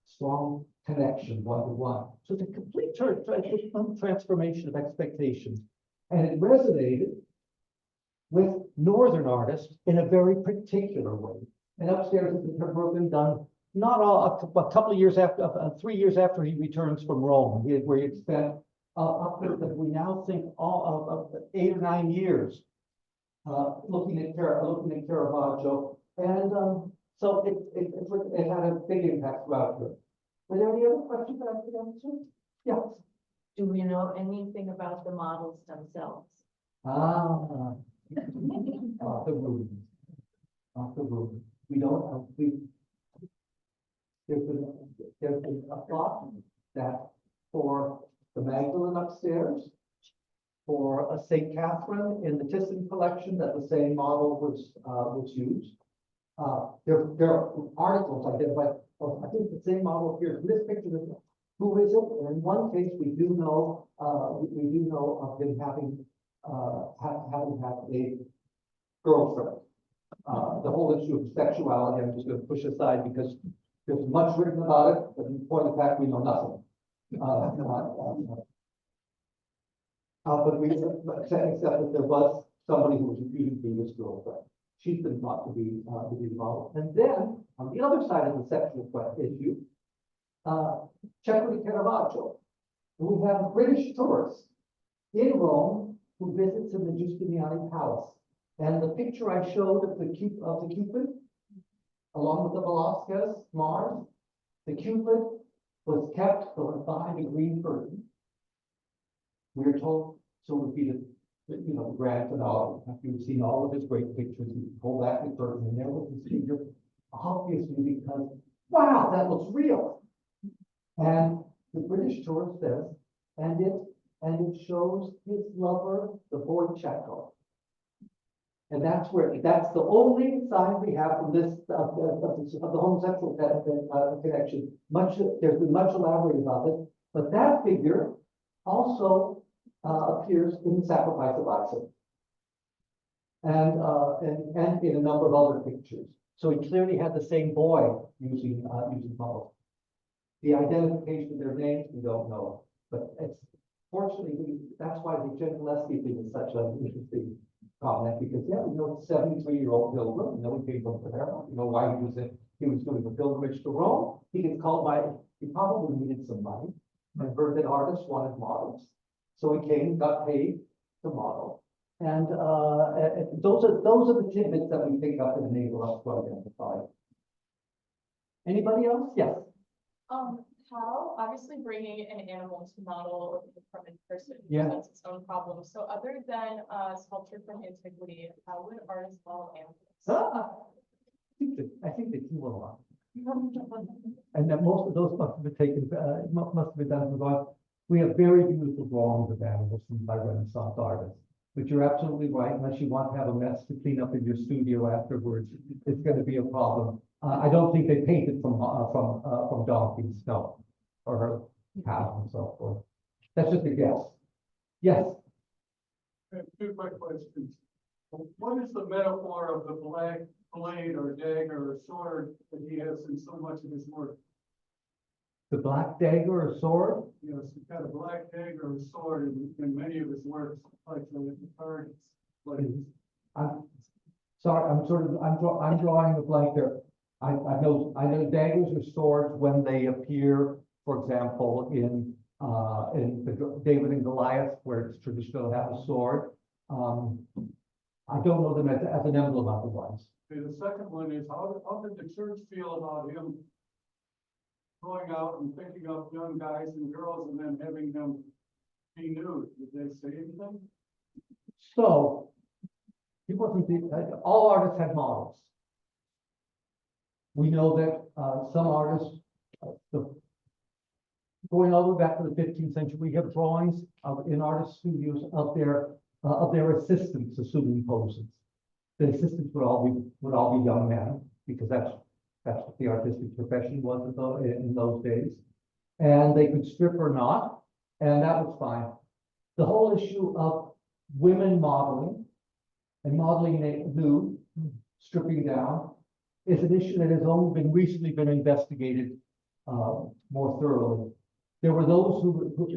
strong connection, one-to-one. So it's a complete transformation of expectations. And it resonated with Northern artists in a very particular way. And upstairs is the work been done, not all, a couple of years after, 3 years after he returns from Rome, where he had spent upwards that we now think all of 8 or 9 years looking at Caravaggio. And so it had a big impact throughout Europe. Were there any other questions that I could answer? Yes. Do we know anything about the models themselves? The ruins. The ruins. We don't, there's been a thought that for the Magdalene upstairs, for a St. Catherine in the Thyssen collection, that the same model was used. There are articles identified, I think the same model appears in this picture. Who is it? And in one case, we do know of him having had a girlfriend. The whole issue of sexuality, I'm just going to push aside because there's much written about it, but in point of fact, we know nothing. But we except that there was somebody who was accused of being his girlfriend. She's been thought to be involved. And then on the other side of the sexual issue, check with Caravaggio. We have British tourists in Rome who visits in the Giustiniani Palace. And the picture I showed of the Cupid, along with the Velasquez Mars, the Cupid was kept behind a green curtain. We are told so would be the grand finale. After you've seen all of his great pictures, you pull back the curtain and there was this figure, obviously because, wow, that looks real. And the British tourist says, and it shows his lover, the boy Checo. And that's the only sign we have from this of the homosexual connection. There's been much elaborated about it, but that figure also appears in the Sacrifice of Isaac, and in a number of other pictures. So he clearly had the same boy using both. The identification of their names we don't know, but it's fortunately that's why the Gentileschi thing is such an interesting comment, because we know it's 73-year-old pilgrim. We know he came from there. You know why he was doing a pilgrimage to Rome. He gets called he probably needed some money and heard that artists wanted models. So he came, got paid to model. And those are the tidbits that we pick up and enable us to identify. Anybody else? Yes. How, obviously bringing an animal to model from in person presents its own problems. So other than sculpture from antiquity, how would artists model animals? I think they do a lot. And that most of those must have been done from God. We have very beautiful drawings of animals by Renaissance artists. But you're absolutely right. Unless you want to have a mess to clean up in your studio afterwards, it's going to be a problem. I don't think they painted from donkeys, no, or cows and so forth. That's just a guess. Yes. I have two quick questions. What is the metaphor of the black blade or dagger or sword that he has in so much of his work? The black dagger or sword? Yes, he's got a black dagger or sword in many of his works, like the cards. I'm sorry, I'm drawing a blank there. I know daggers or swords when they appear, for example, in the David and Goliath, where it's traditional to have a sword. I don't know them as an emblem otherwise. Okay, the second one is how did the church feel about him going out and picking up young guys and girls and then having them be nude? Did they say anything? So he wasn't all artists had models. We know that some artists, going all the way back to the 15th century, we have drawings in artist studios of their assistants assuming poses. The assistants would all be young men, because that's what the artistic profession was in those days. And they could strip or not, and that was fine. The whole issue of women modeling and modeling nude, stripping down, is an issue that has only recently been investigated more thoroughly. There were those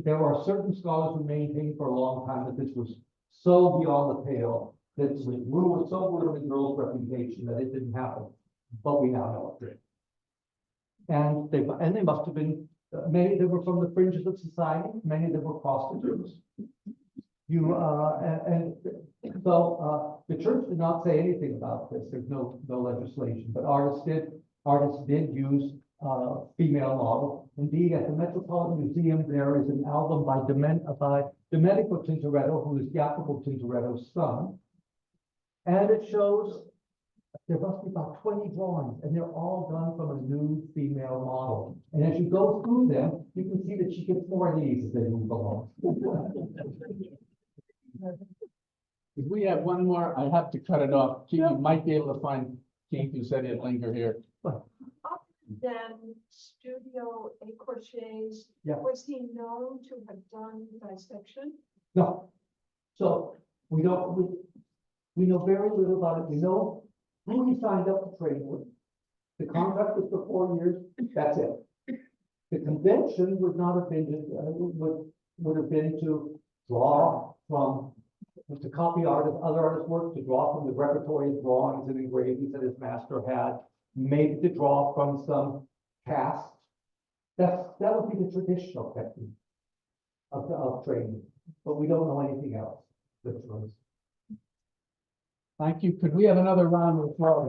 there are certain scholars who maintained for a long time that this was so beyond the pale, that it was so ruined the girl's reputation that it didn't happen, but we now know it did. And they must have been, many of them were from the fringes of society, many of them were prostitutes. The church did not say anything about this, there's no legislation, but artists did use female model. Indeed, at the Metropolitan Museum, there is an album by Domenico Tintoretto, who is Jacopo Tintoretto's son. And it shows, there must be about 20 drawings, and they're all done from a nude female model. And as you go through them, you can see that she gets more knees as they move along. If we have one more, I have to cut it off. Keith, you might be able to find Keith, who said he'd linger here. Then Studio A Crochets, Yeah. was he known to have done dissection? No. So we know very little about it. We know who he signed up to trade with. The contract was for 4 years. That's it. The convention would not have been, would have been to draw from, to copy other artists' work, to draw from the repertory of drawings and engravings that his master had, maybe to draw from some cast. That would be the traditional technique of training, but we don't know anything else. Thank you. Could we have another round of applause?